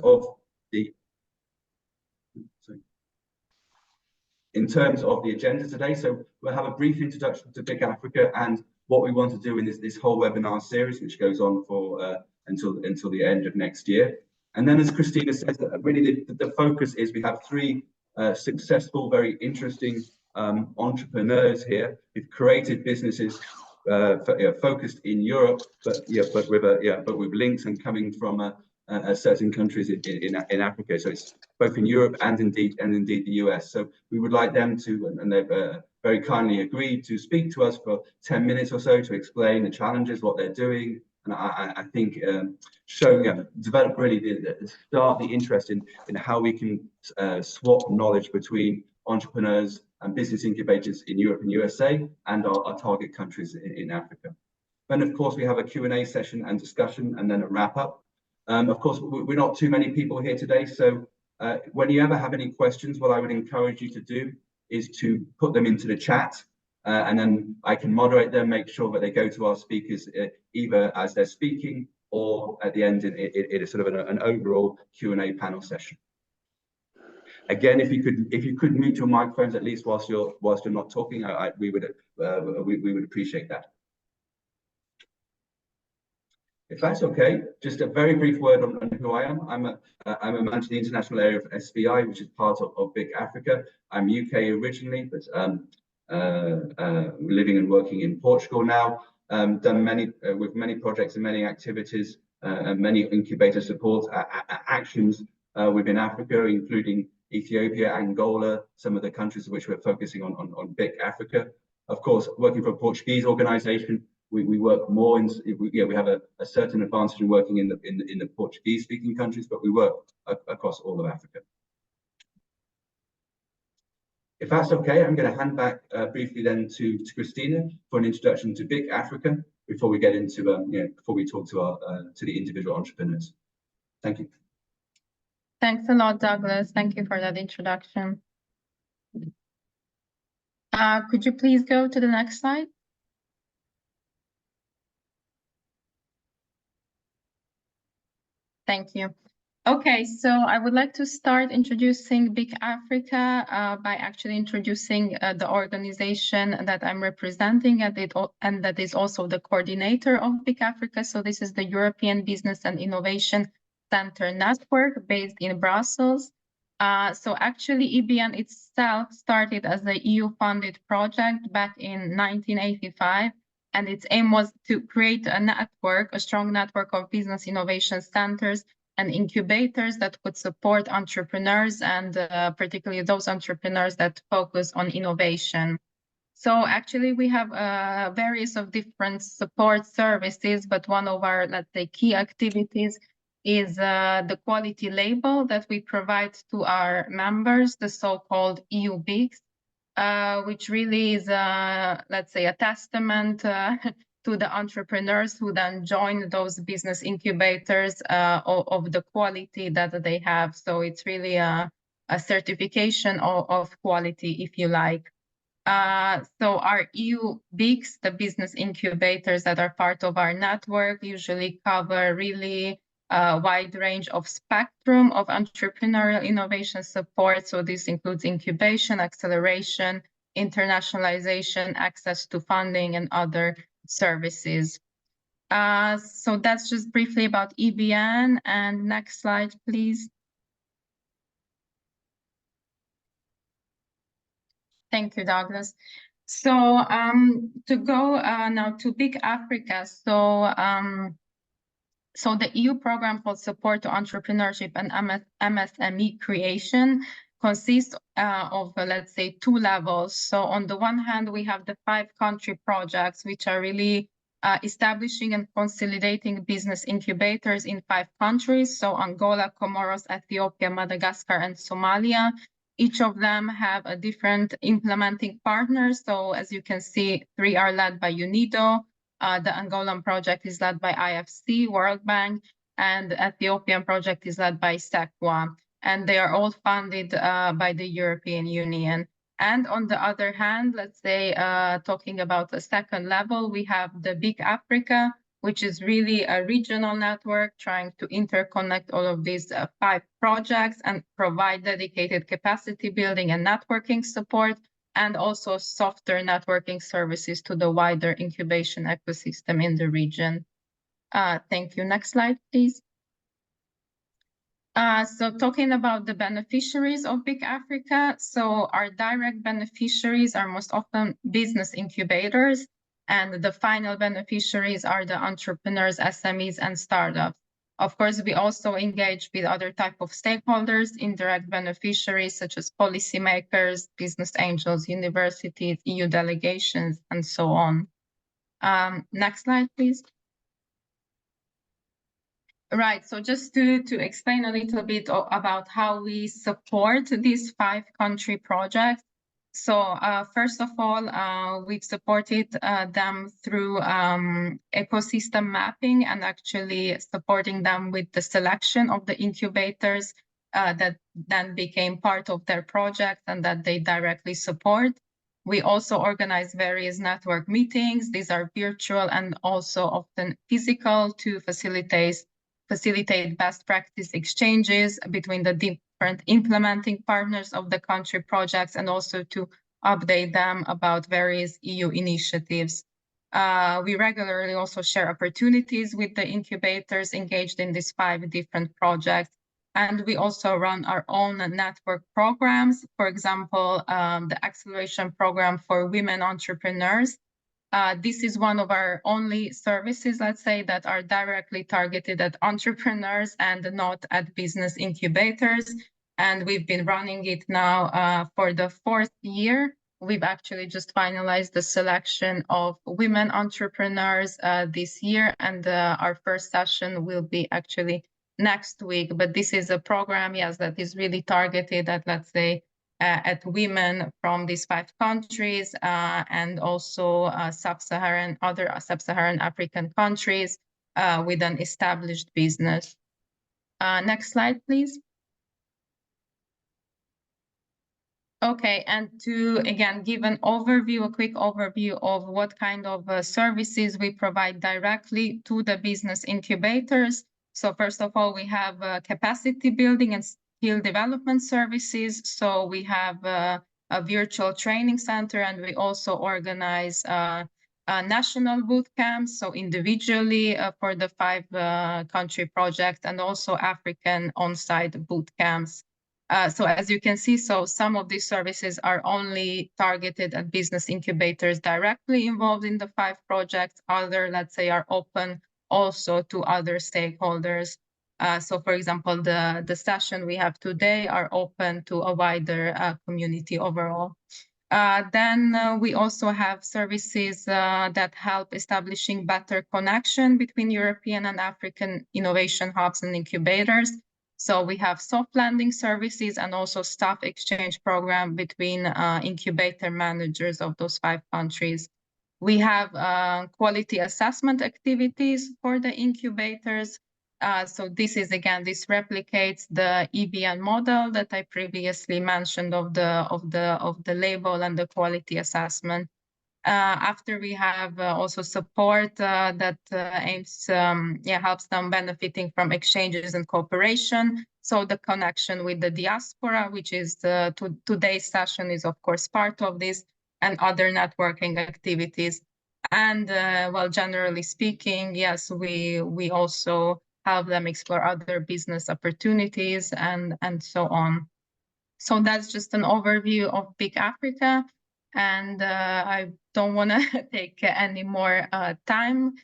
of the agenda today, so we'll have a brief introduction to BIC Africa and what we want to do in this whole webinar series, which goes on for until the end of next year. And then, as Christina says, really the focus is we have three successful, very interesting entrepreneurs here who've created businesses focused in Europe, but with links and coming from certain countries in Africa. So it's both in Europe and indeed the US. So we would like them to, and they've very kindly agreed to speak to us for 10 minutes or so to explain the challenges, what they're doing, and I think develop really start the interest in how we can swap knowledge between entrepreneurs and business incubators in Europe and USA and our target countries in Africa. Then, of course, we have a Q&A session and discussion, and then a wrap up. Of course, we're not too many people here today, so when you ever have any questions, what I would encourage you to do is to put them into the chat, and then I can moderate them, make sure that they go to our speakers either as they're speaking or at the end it is sort of an overall Q&A panel session. Again, if you could mute your microphones at least whilst you're not talking, we would appreciate that. If that's okay, just a very brief word on who I am. I'm a manager of the international area of SBI, which is part of BIC Africa. I'm UK originally, but living and working in Portugal now. Done many projects and many activities and many incubator support actions within Africa, including Ethiopia, Angola, some of the countries which we're focusing on BIC Africa. Of course, working for a Portuguese organization, we work more in, we have a certain advantage in working in the Portuguese speaking countries, but we work across all of Africa. If that's okay, I'm going to hand back briefly then to Christina for an introduction to BIC Africa before we get into before we talk to the individual entrepreneurs. Thank you. Thanks a lot, Douglas. Thank you for that introduction. Could you please go to the next slide? Thank you. Okay, so I would like to start introducing BIC Africa by actually introducing the organization that I'm representing, and that is also the coordinator of BIC Africa. So this is the European Business and Innovation Center Network based in Brussels. So actually EBN itself started as a EU-funded project back in 1985, and its aim was to create a network, a strong network of business innovation centers and incubators that would support entrepreneurs, and particularly those entrepreneurs that focus on innovation. So actually we have various of different support services, but one of our, let's say, key activities is the quality label that we provide to our members, the so-called EU BICs, which really is, let's say, a testament to the entrepreneurs who then join those business incubators of the quality that they have. So it's really a certification of quality, if you like. So our EU BICs, the business incubators that are part of our network, usually cover really a wide range of spectrum of entrepreneurial innovation support. So this includes incubation, acceleration, internationalization, access to funding, and other services. So that's just briefly about EBN. And next slide, please. Thank you, Douglas. So to go now to BIC Africa. So the EU program for support to entrepreneurship and MSME creation consists of, let's say, two levels. So on the one hand, we have the 5-country projects, which are really establishing and consolidating business incubators in 5 countries. So Angola, Comoros, Ethiopia, Madagascar, and Somalia. Each of them have a different implementing partner. So as you can see, 3 are led by UNIDO. The Angolan project is led by IFC, World Bank, and the Ethiopian project is led by SECWA. And they are all funded by the European Union. And on the other hand, let's say, talking about the second level, we have the BIC Africa which is really a regional network trying to interconnect all of these 5 projects and provide dedicated capacity building and networking support, and also software networking services to the wider incubation ecosystem in the region. Thank you. Next slide, please. So talking about the beneficiaries of BIC Africa, so our direct beneficiaries are most often business incubators, and the final beneficiaries are the entrepreneurs, SMEs, and startups. Of course, we also engage with other type of stakeholders, indirect beneficiaries such as policymakers, business angels, universities, EU delegations, and so on. Next slide, please. Right, so just to explain a little bit about how we support these 5 country projects. So first of all, we've supported them through ecosystem mapping and actually supporting them with the selection of the incubators that then became part of their project and that they directly support. We also organize various network meetings. These are virtual and also often physical to facilitate best practice exchanges between the different implementing partners of the country projects, and also to update them about various EU initiatives. We regularly also share opportunities with the incubators engaged in these 5 different projects. And we also run our own network programs. For example, the acceleration program for women entrepreneurs. This is one of our only services, let's say, that are directly targeted at entrepreneurs and not at business incubators. And we've been running it now for the 4th year. We've actually just finalized the selection of women entrepreneurs this year, and our first session will be actually next week. But this is a program, yes, that is really targeted at, let's say, at women from these 5 countries and also other sub-Saharan African countries with an established business. Next slide, please. Okay, and to, again, give an overview, a quick overview of what kind of services we provide directly to the business incubators. So first of all, we have capacity building and skill development services. So we have a virtual training center, and we also organize national boot camps, so individually for the 5 country projects, and also African on-site boot camps. So as you can see, so some of these services are only targeted at business incubators directly involved in the 5 projects. Other, let's say, are open also to other stakeholders. So for example, the session we have today are open to a wider community overall. Then we also have services that help establishing better connection between European and African innovation hubs and incubators. So we have soft landing services and also staff exchange program between incubator managers of those 5 countries. We have quality assessment activities for the incubators. So this is, again, this replicates the EBN model that I previously mentioned of the label and the quality assessment. After we have also support that aims, helps them benefiting from exchanges and cooperation. So the connection with the diaspora, which is today's session, is of course part of this, and other networking activities. And well, generally speaking, yes, we also help them explore other business opportunities and so on. So that's just an overview of BIC Africa. And I don't want to take any more time,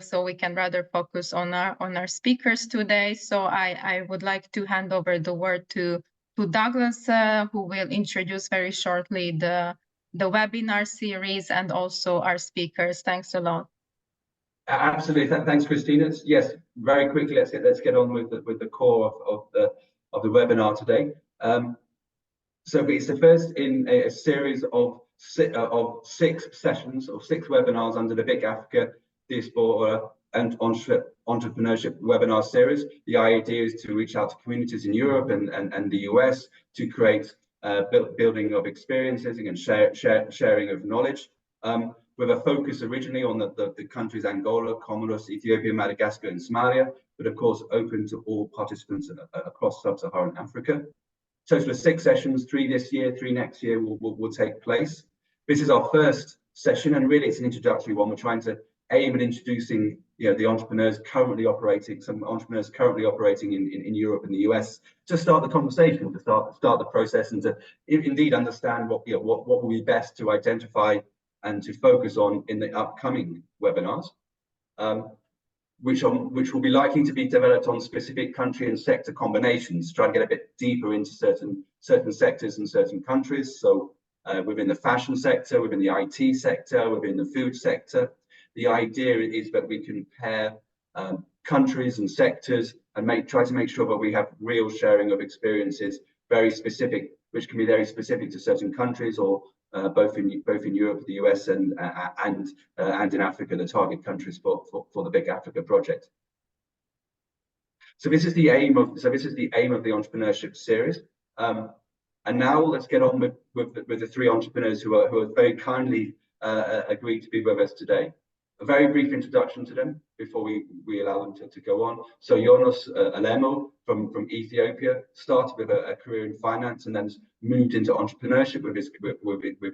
so we can rather focus on our speakers today. So I would like to hand over the word to Douglas, who will introduce very shortly the webinar series and also our speakers. Thanks a lot. Absolutely, thanks, Christina. Yes, very quickly, let's get on with the core of the webinar today. So it's the first in a series of 6 sessions or 6 webinars under the BIC Africa Diaspora and Entrepreneurship webinar series. The idea is to reach out to communities in Europe and the US to create building of experiences and sharing of knowledge. with a focus originally on the countries Angola, Comoros, Ethiopia, Madagascar, and Somalia, but of course open to all participants across sub-Saharan Africa. Total of 6 sessions, 3 this year, 3 next year will take place. This is our first session, and really it's an introductory one. We're trying to aim at introducing the entrepreneurs currently operating, some entrepreneurs currently operating in Europe and the US, to start the conversation, to start the process, and to indeed understand what will be best to identify and to focus on in the upcoming webinars, which will be likely to be developed on specific country and sector combinations, try to get a bit deeper into certain sectors and certain countries. So within the fashion sector, within the IT sector, within the food sector, the idea is that we can pair countries and sectors and try to make sure that we have real sharing of experiences, very specific, which can be very specific to certain countries, or both in Europe, the US, and in Africa, the target countries for the BIC Africa project. So this is the aim of the entrepreneurship series. And now let's get on with the 3 entrepreneurs who have very kindly agreed to be with us today. A very brief introduction to them before we allow them to go on. So Jonas Alemo from Ethiopia started with a career in finance and then moved into entrepreneurship with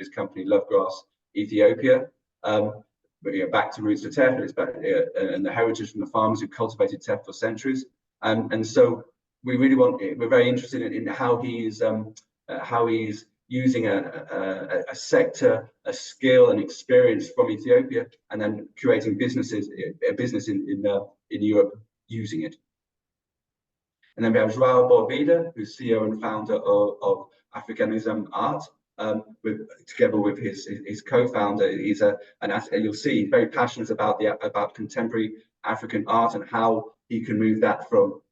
his company Lovegrass Ethiopia. Back to roots to teff, and the heritage from the farmers who cultivated teff for centuries. And so we're very interested in how he's using a sector, a skill and experience from Ethiopia, and then creating a business in Europe using it. And then we have João Borbida, who's CEO and founder of Africanism Art, together with his co-founder. You'll see he's very passionate about contemporary African art and how he can move that from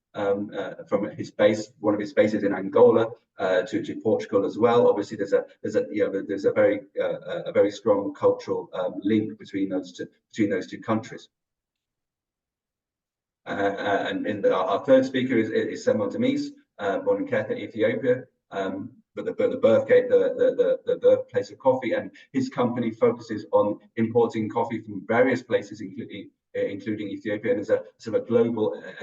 his base, one of his bases in Angola, to Portugal as well. Obviously, there's a very strong cultural link between those two countries. And our third speaker is Simon Demise, born in Keta, Ethiopia, but the birthplace of coffee, and his company focuses on importing coffee from various places, including Ethiopia, and is a sort of a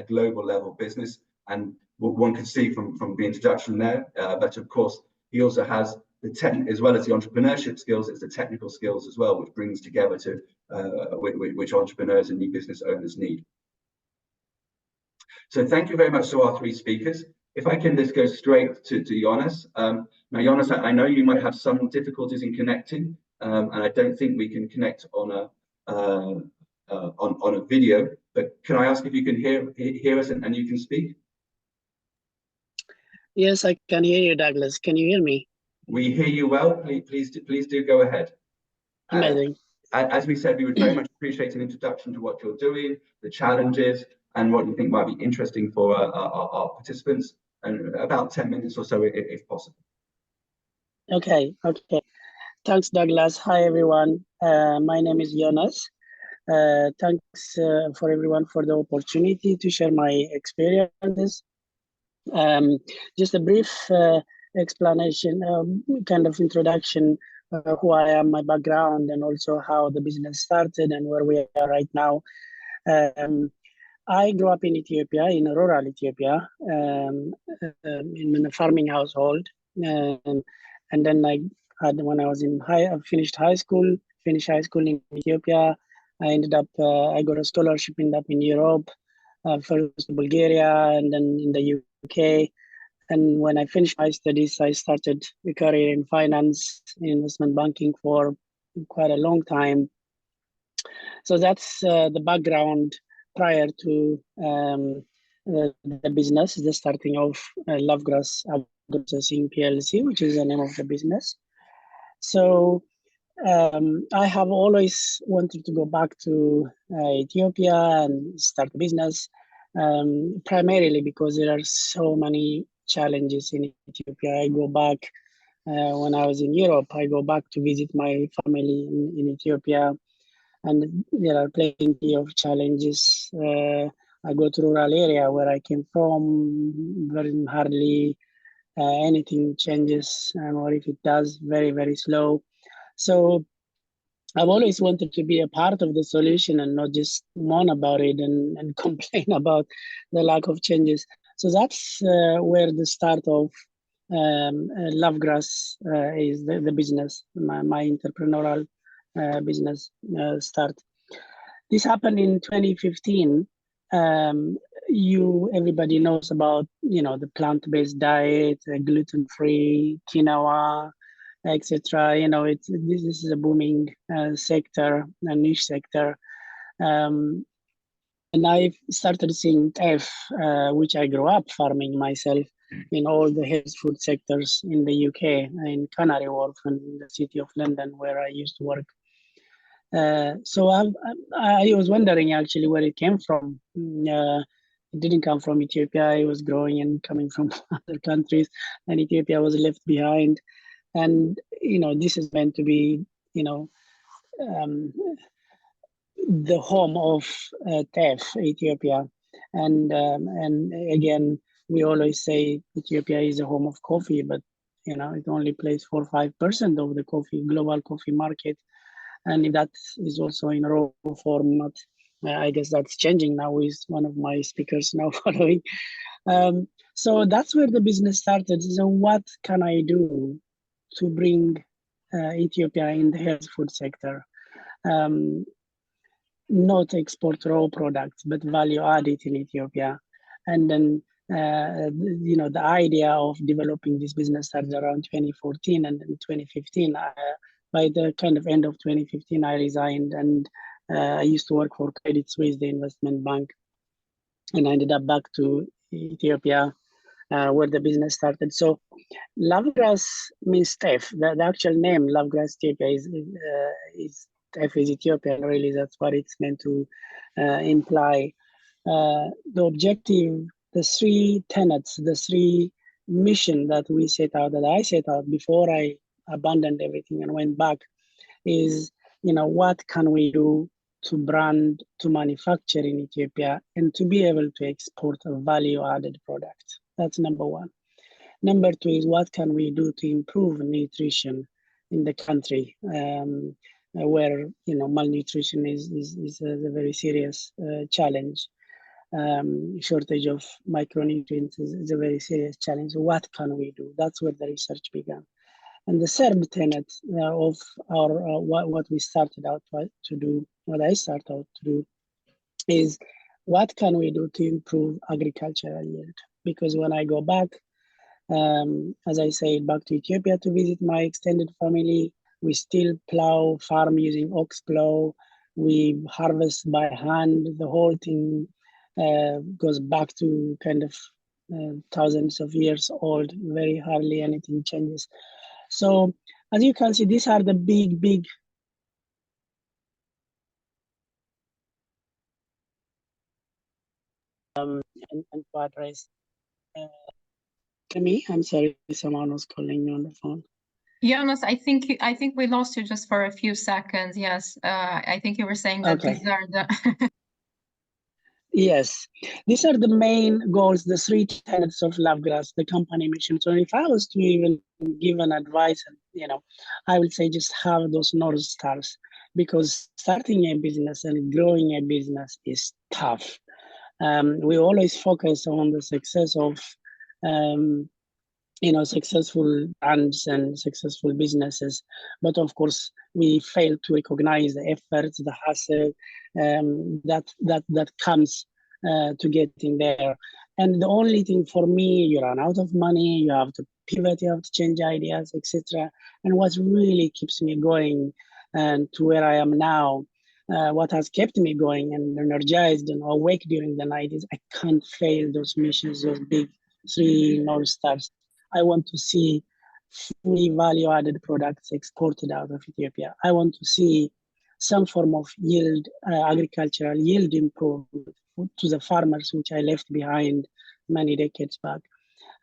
global level business. And what one could see from the introduction there, but of course he also has as well as the entrepreneurship skills, it's the technical skills as well, which brings together to which entrepreneurs and new business owners need. So thank you very much to our 3 speakers. If I can just go straight to Jonas. Now, Jonas, I know you might have some difficulties in connecting, and I don't think we can connect on a video. But can I ask if you can hear us and you can speak? Yes, I can hear you, Douglas. Can you hear me? We hear you well. Please do go ahead. Amazing. As we said, we would very much appreciate an introduction to what you're doing, the challenges, and what you think might be interesting for our participants, and about 10 minutes or so, if possible. Okay. Thanks, Douglas. Hi, everyone. My name is Jonas. Thanks for everyone for the opportunity to share my experiences. Just a brief explanation, kind of introduction, who I am, my background, and also how the business started and where we are right now. I grew up in Ethiopia, in rural Ethiopia, in a farming household. And then when I was finished high school in Ethiopia, I ended up, I got a scholarship, ended up in Europe, first Bulgaria, and then in the UK. And when I finished my studies, I started a career in finance, investment banking for quite a long time. So that's the background prior to the business, the starting of Lovegrass Processing PLC, which is the name of the business. So I have always wanted to go back to Ethiopia and start a business, primarily because there are so many challenges in Ethiopia. I go back when I was in Europe, I go back to visit my family in Ethiopia, and there are plenty of challenges. I go to rural area where I came from, very hardly anything changes, or if it does, very, very slow. So I've always wanted to be a part of the solution and not just moan about it and complain about the lack of changes. So that's where the start of Lovegrass is the business, my entrepreneurial business start. This happened in 2015. Everybody knows about the plant-based diet, gluten-free, quinoa, etc. This is a booming sector, a niche sector. And I started seeing teff, which I grew up farming myself in all the health food sectors in the UK, in Canary Wharf and the city of London, where I used to work. So I was wondering actually where it came from. It didn't come from Ethiopia. It was growing and coming from other countries, and Ethiopia was left behind. And this is meant to be, the home of teff, Ethiopia, and again, we always say Ethiopia is a home of coffee, but it only plays 4 or 5% of the global coffee market, and that is also in raw format. I guess that's changing now with one of my speakers now following. So that's where the business started. So what can I do to bring Ethiopia in the health food sector? Not export raw products, but value added in Ethiopia. And then, the idea of developing this business started around 2014, and in 2015, by the kind of end of 2015, I resigned, and I used to work for Credit Suisse, the investment bank, and I ended up back to Ethiopia, where the business started. So Lovegrass means teff. The actual name, Lovegrass Ethiopia, is teff is Ethiopian, really. That's what it's meant to imply. The objective, the 3 tenets, the 3 mission that I set out before I abandoned everything and went back is, what can we do to brand, to manufacture in Ethiopia, and to be able to export a value-added product. That's number 1. Number 2 is what can we do to improve nutrition in the country, where malnutrition is a very serious challenge. Shortage of micronutrients is a very serious challenge. What can we do? That's where the research began. And the third tenet of our what we started out to do, what I started out to do, is what can we do to improve agricultural yield? Because when I go back, as I said, back to Ethiopia to visit my extended family, we still farm using ox plow. We harvest by hand. The whole thing goes back to kind of thousands of years old. Very hardly anything changes. So as you can see, these are the big and to address. Me, I'm sorry, someone was calling me on the phone. Jonas, I think we lost you just for a few seconds. Yes, I think you were saying that these are the. Yes, these are the main goals, the 3 tenets of Lovegrass, the company mission. So if I was to even give an advice, I would say just have those North Stars, because starting a business and growing a business is tough. We always focus on the success of successful brands and successful businesses, but of course we fail to recognize the efforts, the hustle that comes to getting there. And the only thing for me, you run out of money, you have to pivot, you have to change ideas, etc. And what really keeps me going and to where I am now, what has kept me going and energized and awake during the night is I can't fail those missions, those big 3 North Stars. I want to see fully value-added products exported out of Ethiopia. I want to see some form of yield, agricultural yield improvement to the farmers, which I left behind many decades back.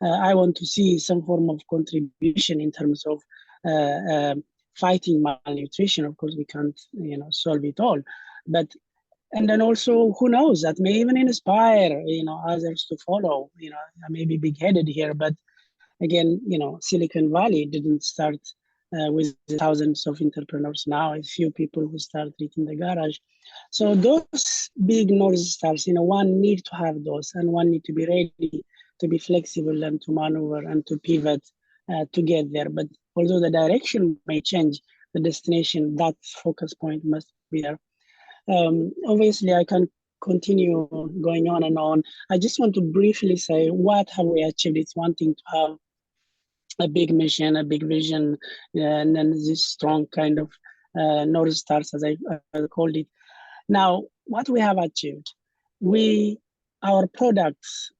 I want to see some form of contribution in terms of fighting malnutrition. Of course, we can't, solve it all, and then also, who knows, that may even inspire, others to follow. I may be big-headed here, but again, Silicon Valley didn't start with thousands of entrepreneurs now, a few people who started in the garage. So those big North Stars, one need to have those, and one need to be ready to be flexible and to maneuver and to pivot to get there. But although the direction may change, the destination, that focus point must be there. Obviously, I can continue going on and on. I just want to briefly say, what have we achieved? It's one thing to have a big mission, a big vision, and then this strong kind of North Stars, as I called it. Now, what we have achieved, our products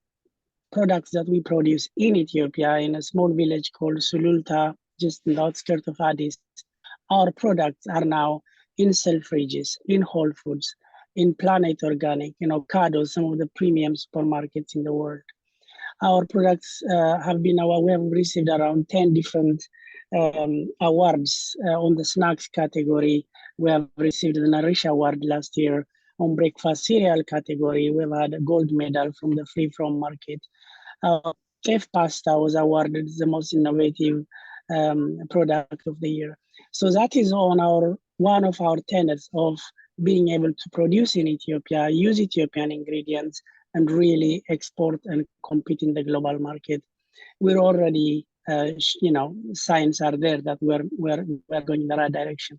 that we produce in Ethiopia, in a small village called Sululta, just in the outskirts of Addis, our products are now in Selfridges, in Whole Foods, in Planet Organic, Ocado, some of the premium supermarkets in the world. Our products we have received around 10 different awards on the snacks category. We have received the Nourish Award last year. On breakfast cereal category, we've had a gold medal from the Free From Market. Chef Pasta was awarded the most innovative product of the year. So that is one of our tenets of being able to produce in Ethiopia, use Ethiopian ingredients, and really export and compete in the global market. We're already, signs are there that we're going in the right direction.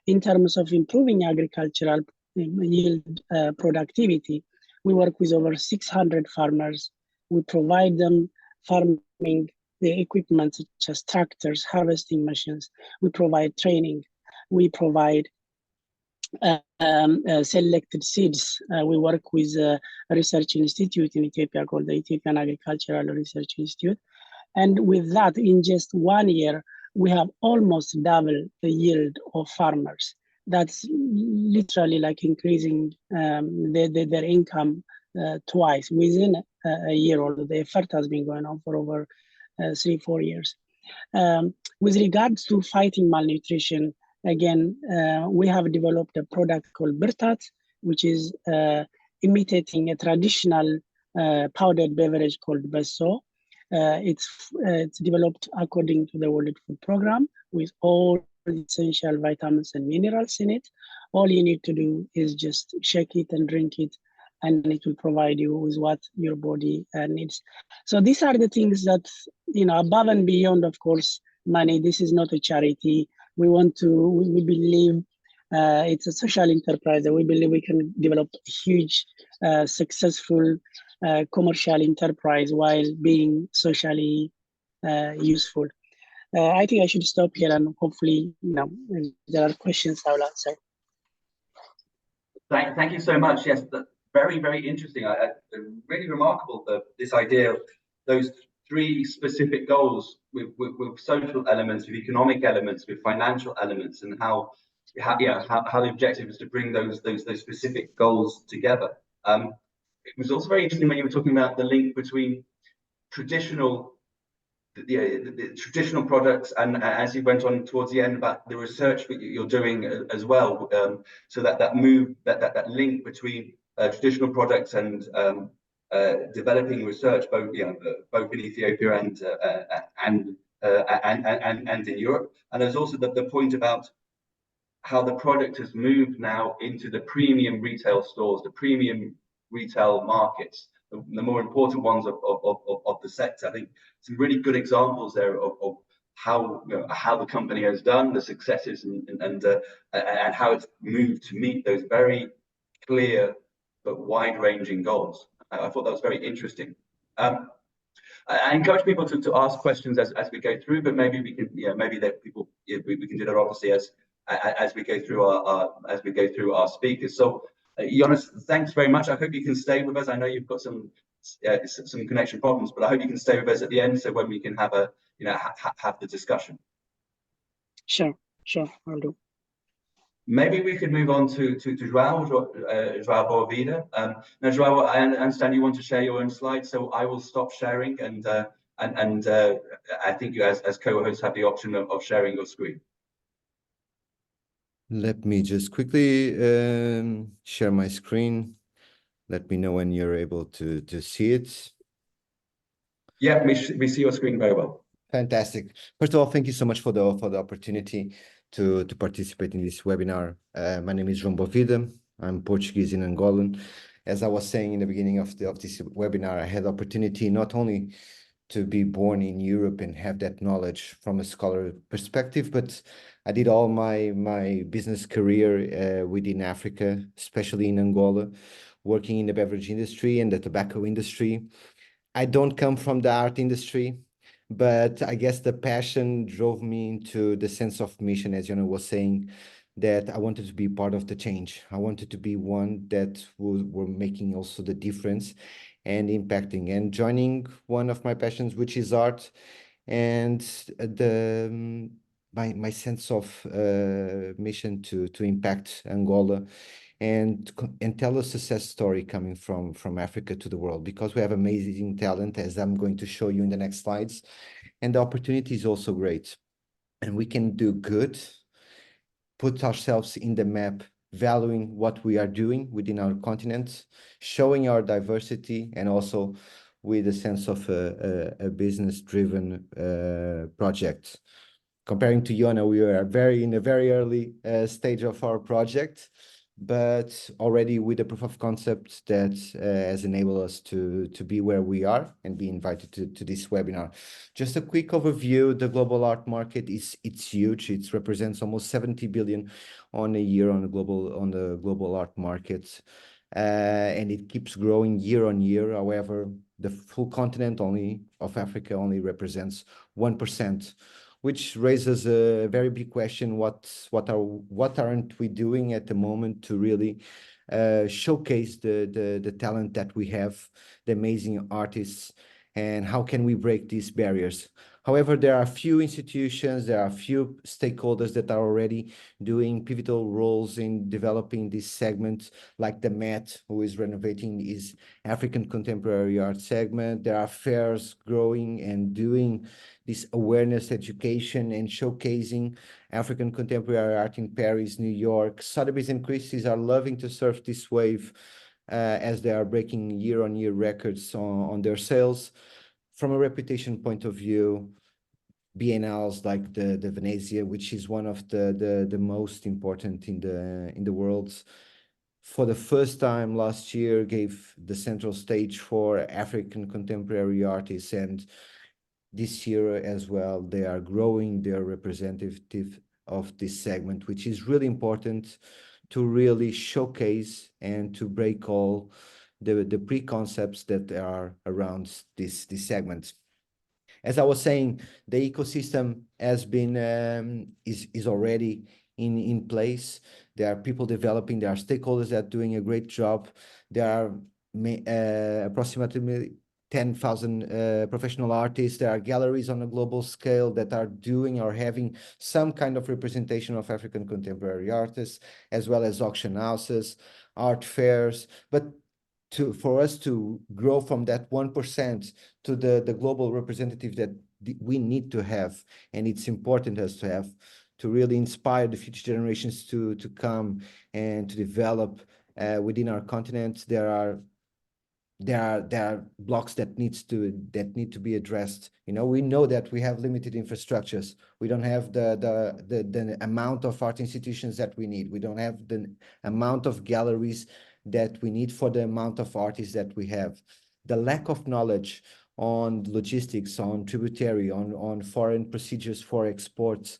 In terms of improving agricultural yield productivity, we work with over 600 farmers. We provide them farming the equipment such as tractors, harvesting machines. We provide training. We provide selected seeds. We work with a research institute in Ethiopia called the Ethiopian Agricultural Research Institute. And with that, in just 1 year, we have almost double the yield of farmers. That's literally like increasing their income twice within a year, although the effort has been going on for over 3-4 years. With regards to fighting malnutrition, again, we have developed a product called Birtat, which is imitating a traditional powdered beverage called Besso. It's developed according to the World Food Program with all essential vitamins and minerals in it. All you need to do is just shake it and drink it, and it will provide you with what your body needs. So these are the things that, above and beyond, of course, money. This is not a charity. We believe it's a social enterprise, and we believe we can develop a huge, successful commercial enterprise while being socially useful. I think I should stop here, and hopefully, if there are questions, I will answer. Thank you so much. Yes, very, very interesting. Really remarkable, this idea of those 3 specific goals with social elements, with economic elements, with financial elements, and how the objective is to bring those specific goals together. It was also very interesting when you were talking about the link between the traditional products, and as you went on towards the end about the research that you're doing as well. So that link between traditional products and developing research, both in Ethiopia and in Europe. And there's also the point about how the product has moved now into the premium retail stores, the premium retail markets, the more important ones of the sector. I think some really good examples there of how the company has done, the successes, and how it's moved to meet those very clear but wide-ranging goals. I thought that was very interesting. I encourage people to ask questions as we go through, but maybe we can, maybe that people we can do that obviously as we go through our speakers. So, Jonas, thanks very much. I hope you can stay with us. I know you've got some connection problems, but I hope you can stay with us at the end, so when we can have have the discussion. Sure, I'll do. Maybe we could move on to João Boavida. Now, João, I understand you want to share your own slides, so I will stop sharing, and I think you, as co-host, have the option of sharing your screen. Let me just quickly share my screen. Let me know when you're able to see it. Yeah, we see your screen very well. Fantastic. First of all, thank you so much for the opportunity to participate in this webinar. My name is João Bovida. I'm Portuguese in Angolan. As I was saying in the beginning of this webinar, I had the opportunity not only to be born in Europe and have that knowledge from a scholar perspective, but I did all my business career within Africa, especially in Angola, working in the beverage industry and the tobacco industry. I don't come from the art industry, but I guess the passion drove me into the sense of mission, as Yana was saying, that I wanted to be part of the change. I wanted to be one that were making also the difference and impacting and joining one of my passions, which is art, and my sense of mission to impact Angola and tell a success story coming from Africa to the world, because we have amazing talent, as I'm going to show you in the next slides, and the opportunity is also great, and we can do good, put ourselves in the map, valuing what we are doing within our continent, showing our diversity, and also with a sense of a business-driven project. Comparing to Yona, we are in a very early stage of our project, but already with a proof of concept that has enabled us to be where we are and be invited to this webinar. Just a quick overview: the global art market it's huge. It represents almost 70 billion on a year on the global art market, and it keeps growing year on year. However, the full continent of Africa only represents 1%. Which raises a very big question: what aren't we doing at the moment to really showcase the talent that we have, the amazing artists, and how can we break these barriers? However, there are a few institutions, there are a few stakeholders that are already doing pivotal roles in developing this segment, like the Met, who is renovating his African contemporary art segment. There are fairs growing and doing this awareness education and showcasing African contemporary art in Paris, New York. Sotheby's and Christie's are loving to surf this wave as they are breaking year-on-year records on their sales. From a reputation point of view, biennales like the Venezia, which is one of the most important in the world, for the first time last year gave the central stage for African contemporary artists, and this year as well they are growing their representative of this segment, which is really important to really showcase and to break all the preconcepts that are around this segment. As I was saying, the ecosystem has been is already in place. There are people developing, there are stakeholders that are doing a great job. There are approximately 10,000 professional artists. There are galleries on a global scale that are doing or having some kind of representation of African contemporary artists, as well as auction houses, art fairs. But for us to grow from that 1% to the global representative that we need to have, and it's important us to have, to really inspire the future generations to come and to develop within our continent, there are blocks that need to be addressed. You know, we know that we have limited infrastructures. We don't have the amount of art institutions that we need. We don't have the amount of galleries that we need for the amount of artists that we have. The lack of knowledge on logistics, on tributary, on foreign procedures for exports,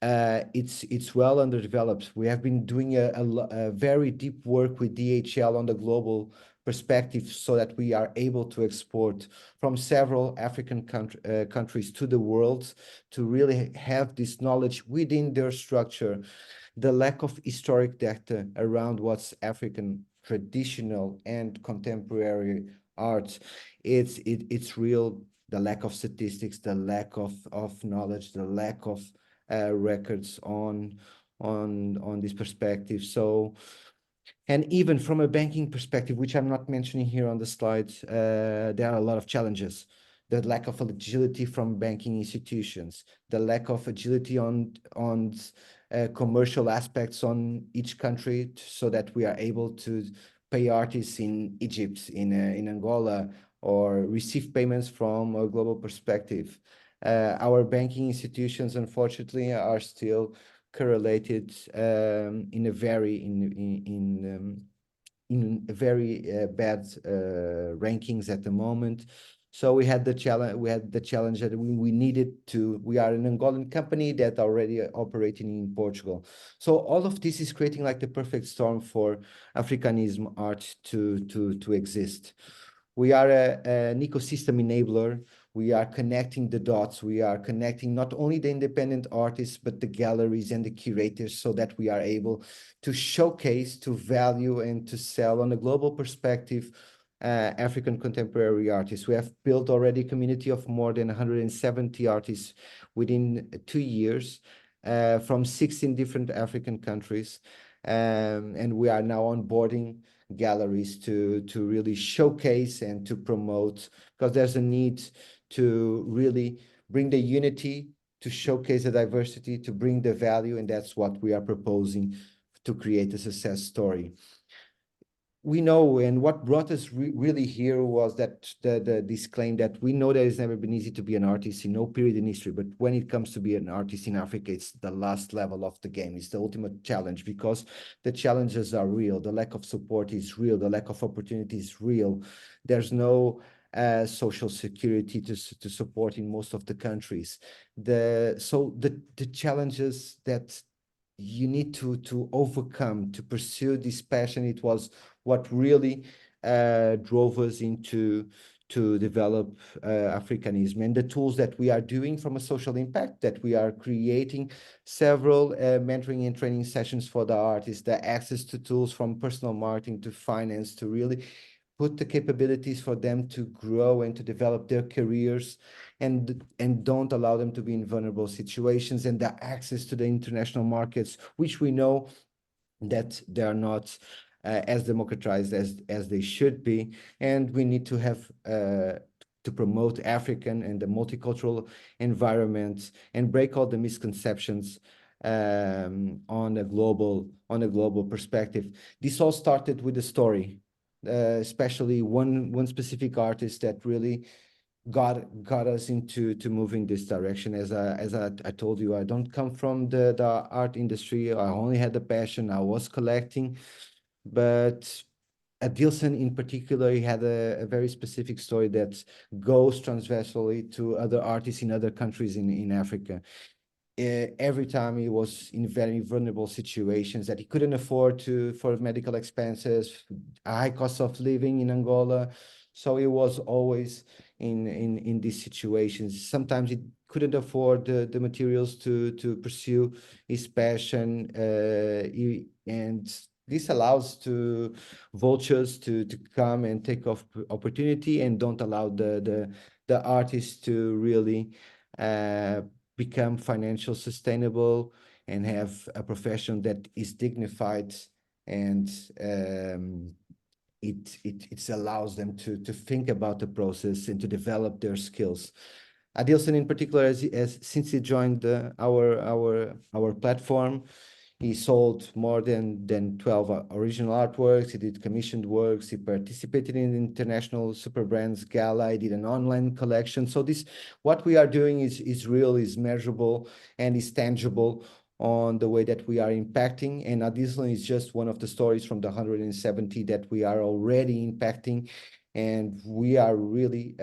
it's well underdeveloped. We have been doing a very deep work with DHL on the global perspective, so that we are able to export from several African countries to the world, to really have this knowledge within their structure. The lack of historic data around what's African traditional and contemporary art, it's real. The lack of statistics, the lack of knowledge, the lack of records on this perspective. So, and even from a banking perspective, which I'm not mentioning here on the slides, there are a lot of challenges. The lack of agility from banking institutions, the lack of agility on commercial aspects on each country, so that we are able to pay artists in Egypt, in Angola, or receive payments from a global perspective. Our banking institutions, unfortunately, are still correlated in a very bad rankings at the moment. So we had the challenge that we needed to. We are an Angolan company that already operating in Portugal. So all of this is creating like the perfect storm for Africanism art to exist. We are an ecosystem enabler. We are connecting the dots. We are connecting not only the independent artists, but the galleries and the curators, so that we are able to showcase, to value, and to sell on a global perspective African contemporary artists. We have built already a community of more than 170 artists within 2 years from 16 different African countries. And we are now onboarding galleries to really showcase and to promote, because there's a need to really bring the unity, to showcase the diversity, to bring the value, and that's what we are proposing to create a success story. We know, and what brought us really here was that this claim that we know that it's never been easy to be an artist in no period in history, but when it comes to be an artist in Africa, it's the last level of the game. It's the ultimate challenge, because the challenges are real. The lack of support is real. The lack of opportunity is real. There's no social security to support in most of the countries. So the challenges that you need to overcome to pursue this passion, it was what really drove us to develop Africanism, and the tools that we are doing from a social impact, that we are creating several mentoring and training sessions for the artists, the access to tools from personal marketing to finance, to really put the capabilities for them to grow and to develop their careers, and don't allow them to be in vulnerable situations, and the access to the international markets, which we know that they are not as democratized as they should be. And we need to have to promote African and the multicultural environment and break all the misconceptions on a global perspective. This all started with a story, especially one specific artist that really got us into moving this direction. As I told you, I don't come from the art industry. I only had the passion. I was collecting, but Adilson in particular, he had a very specific story that goes transversally to other artists in other countries in Africa. Every time he was in very vulnerable situations that he couldn't afford for medical expenses, a high cost of living in Angola. So he was always in these situations. Sometimes he couldn't afford the materials to pursue his passion, and this allows to vultures to come and take off opportunity, and don't allow the artists to really become financial sustainable and have a profession that is dignified, and it allows them to think about the process and to develop their skills. Adilson in particular, since he joined our platform, he sold more than 12 original artworks. He did commissioned works. He participated in the International Super Brands Gala. He did an online collection. So what we are doing is real, is measurable, and is tangible on the way that we are impacting. And Adilson is just one of the stories from the 170 that we are already impacting. And we are really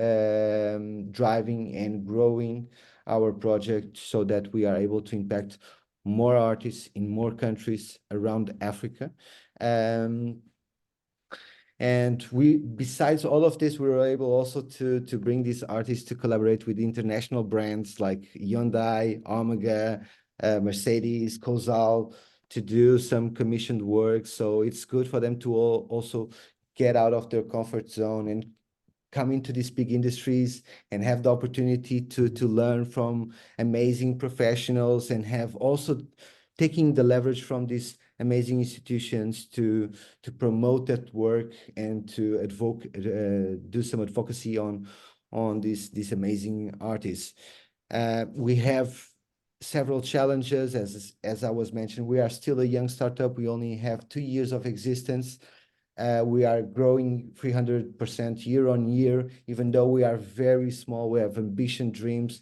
driving and growing our project so that we are able to impact more artists in more countries around Africa. And besides all of this, we were able also to bring these artists to collaborate with international brands like Hyundai, Omega, Mercedes, Cosal, to do some commissioned work. So it's good for them to also get out of their comfort zone and come into these big industries and have the opportunity to learn from amazing professionals, and have also taking the leverage from these amazing institutions to promote that work and to do some advocacy on these amazing artists. We have several challenges, as I was mentioning. We are still a young startup. We only have 2 years of existence. We are growing 300% year on year, even though we are very small. We have ambition, dreams.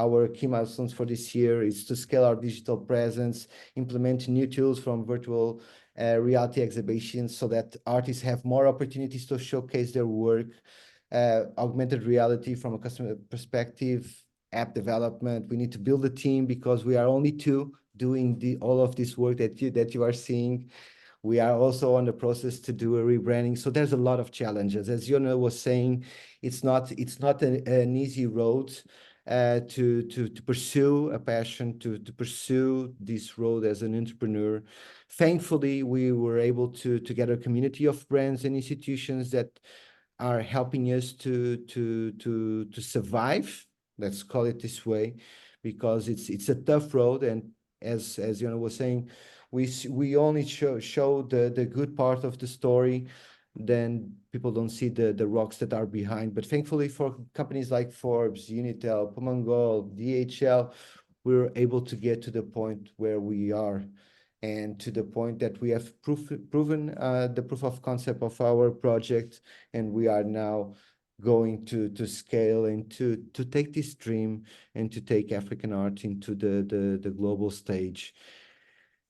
our key milestones for this year is to scale our digital presence, implement new tools from virtual reality exhibitions so that artists have more opportunities to showcase their work, augmented reality from a customer perspective, app development. We need to build a team because we are only two doing all of this work that you are seeing. We are also on the process to do a rebranding. So there's a lot of challenges. As Yona was saying, it's not an easy road to pursue a passion, to pursue this road as an entrepreneur. Thankfully, we were able to get a community of brands and institutions that are helping us to survive. Let's call it this way, because it's a tough road. And as Yona was saying, we only show the good part of the story, then people don't see the rocks that are behind. But thankfully for companies like Forbes, Unitel, Pomangol, DHL, we're able to get to the point where we are, and to the point that we have proven the proof of concept of our project, and we are now going to scale and to take this dream and to take African art into the global stage,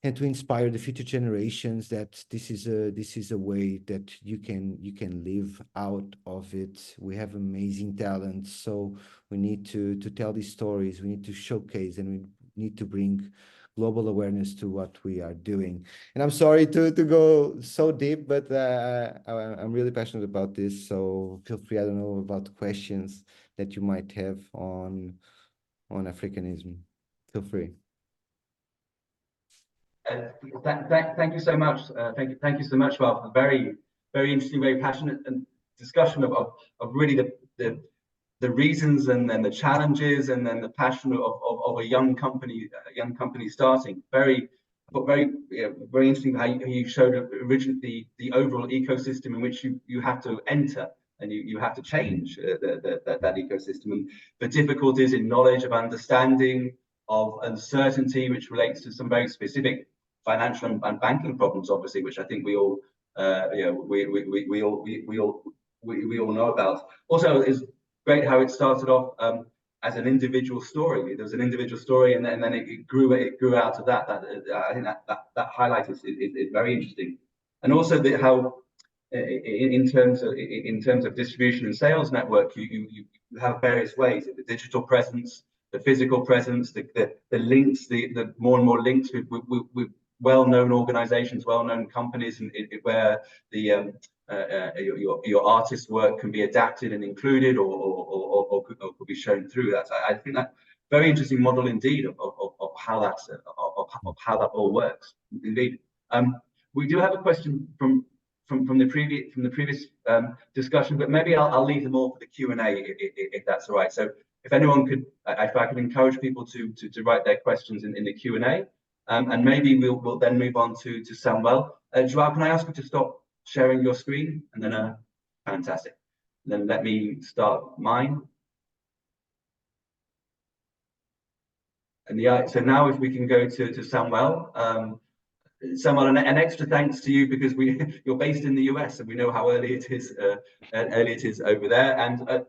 and to inspire the future generations that this is a way that you can live out of it. We have amazing talent, so we need to tell these stories. We need to showcase, and we need to bring global awareness to what we are doing. And I'm sorry to go so deep, but I'm really passionate about this. So feel free, I don't know, about questions that you might have on Africanism. Feel free. Thank you so much. Thank you so much, Ralph. A very interesting, very passionate and discussion of really the reasons and then the challenges and then the passion of a young company starting. Very interesting how you showed originally the overall ecosystem in which you have to enter, and you have to change that ecosystem, and the difficulties in knowledge, of understanding, of uncertainty, which relates to some very specific financial and banking problems, obviously, which I think we all we all know about. Also, it's great how it started off as an individual story. There was an individual story, and then it grew out of that. I think that highlight is very interesting, and also how in terms of distribution and sales network, you have various ways: the digital presence, the physical presence, the links, the more and more links with well-known organizations, well-known companies, and where the your artist's work can be adapted and included, or could be shown through that. I think that very interesting model indeed of how that's of how that all works. Indeed, we do have a question from the previous discussion, but maybe I'll leave them all for the Q&A if that's all right. So if anyone could, if I could encourage people to write their questions in the Q&A, and maybe we'll then move on to Samuel. Joao, can I ask you to stop sharing your screen? And then fantastic. Then let me start mine. And yeah, so now if we can go to Samuel. Samuel, an extra thanks to you, because you're based in the US, and we know how early it is over there. And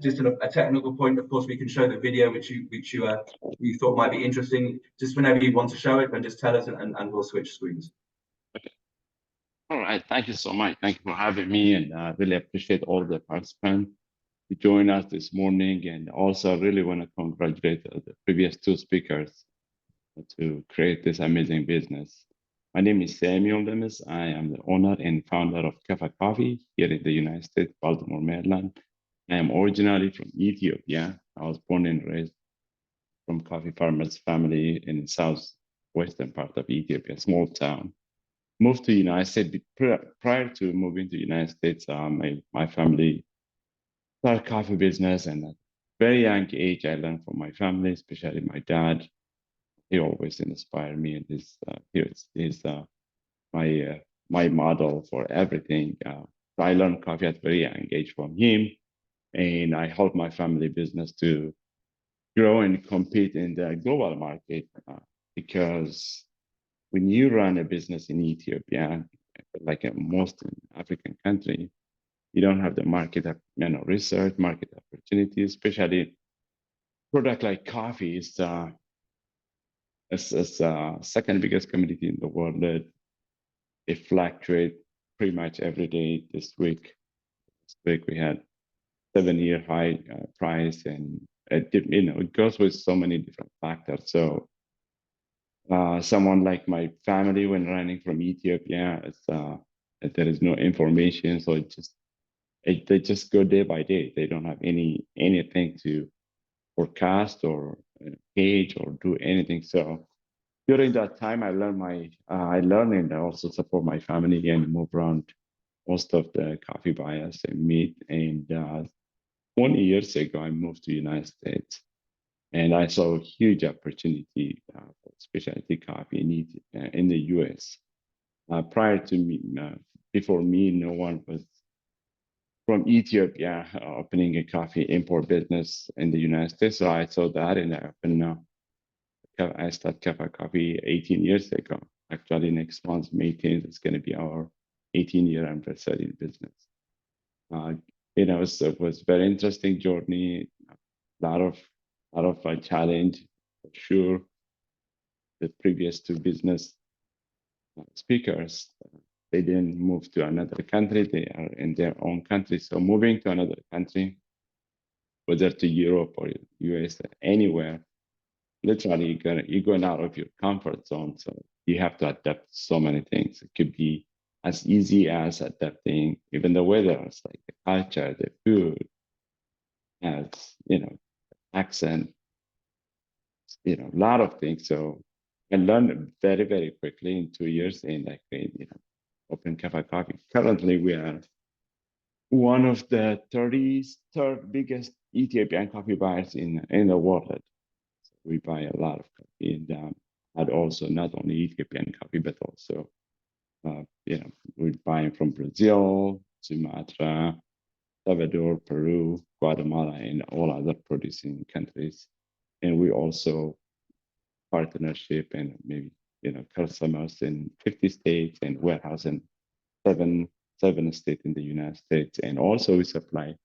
just a technical point, of course, we can show the video which you thought might be interesting. Just whenever you want to show it, and just tell us, and we'll switch screens. Okay. All right. Thank you so much. Thank you for having me, and I really appreciate all the participants who joined us this morning. And also, I really want to congratulate the previous two speakers to create this amazing business. My name is Samuel Demis. I am the owner and founder of Kafa Coffee here in the United States, Baltimore, Maryland. I am originally from Ethiopia. I was born and raised from coffee farmers family in the southwestern part of Ethiopia, small town. Moved to the United States. Prior to moving to the United States, my family started a coffee business, and at a very young age, I learned from my family, especially my dad. He always inspired me, and he's my model for everything. So I learned coffee at a very young age from him, and I helped my family business to grow and compete in the global market, because when you run a business in Ethiopia, like most African country, you don't have the market research, market opportunities, especially product like coffee is second biggest commodity in the world. That it fluctuates pretty much every day. This week we had 7-year high price, and it goes with so many different factors. So someone like my family, when running from Ethiopia, there is no information, so they just go day by day. They don't have anything to forecast or gauge or do anything. So during that time, I learned and I also support my family and move around most of the coffee buyers and meet. And 20 years ago, I moved to the United States, and I saw a huge opportunity for specialty coffee in the US. Prior to me, before me, no one was from Ethiopia opening a coffee import business in the United States. So I saw that, and I started Kafa Coffee 18 years ago. Actually, next month, May 10th, is going to be our 18-year anniversary in business. It was very interesting journey. A lot of challenge for sure. The previous two business speakers, they didn't move to another country. They are in their own country. So moving to another country, whether to Europe or US, anywhere, literally you're going out of your comfort zone. So you have to adapt so many things. It could be as easy as adapting even the weather, it's like the culture, the food, as accent, a lot of things. So I learned very, very quickly in 2 years, and I created, Open Kafa Coffee. Currently, we are one of the 33rd biggest Ethiopian coffee buyers in the world. So we buy a lot of coffee, and also not only Ethiopian coffee, but also we're buying from Brazil, Sumatra, Salvador, Peru, Guatemala, and all other producing countries. And we also partnership and maybe customers in 50 states and warehouse in seven states in the United States. And also we supply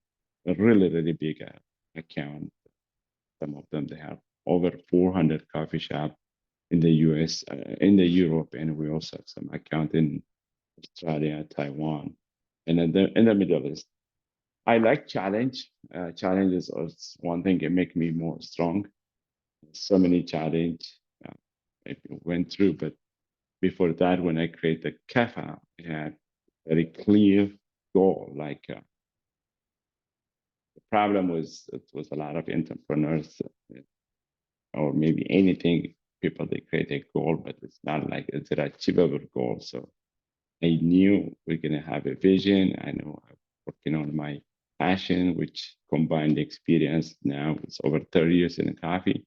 a really, really big account. Some of them, they have over 400 coffee shops in the US, in the Europe, and we also have some account in Australia, Taiwan, and in the Middle East. I like challenge. Challenge is one thing that make me more strong. So many challenge I went through, but before that, when I created Kafa, I had a very clear goal. Like the problem was, it was a lot of entrepreneurs, or maybe anything, people, they create a goal, but it's not like it's an achievable goal. So I knew we're gonna have a vision. I know I'm working on my passion, which combined experience now. It's over 30 years in coffee.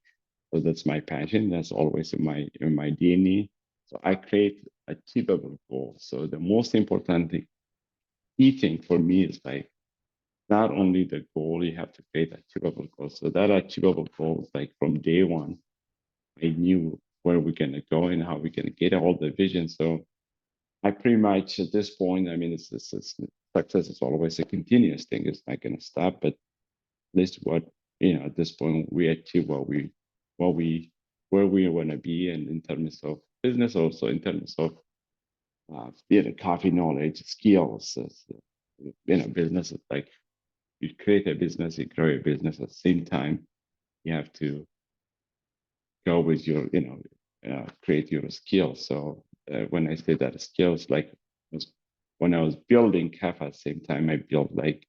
So that's my passion. That's always in my DNA. So I create achievable goals. So the most important key thing for me is like not only the goal, you have to create achievable goals. So that achievable goal is like from day one, I knew where we're gonna go and how we're gonna get all the vision. So I pretty much at this point, I mean, it's success is always a continuous thing. It's not gonna stop, but at least what at this point we achieve where we want to be, and in terms of business, also in terms of coffee knowledge, skills. Business is like you create a business, you grow a business at the same time. You have to go with your create your skills. So when I say that skills, like when I was building Kafa at the same time, I built like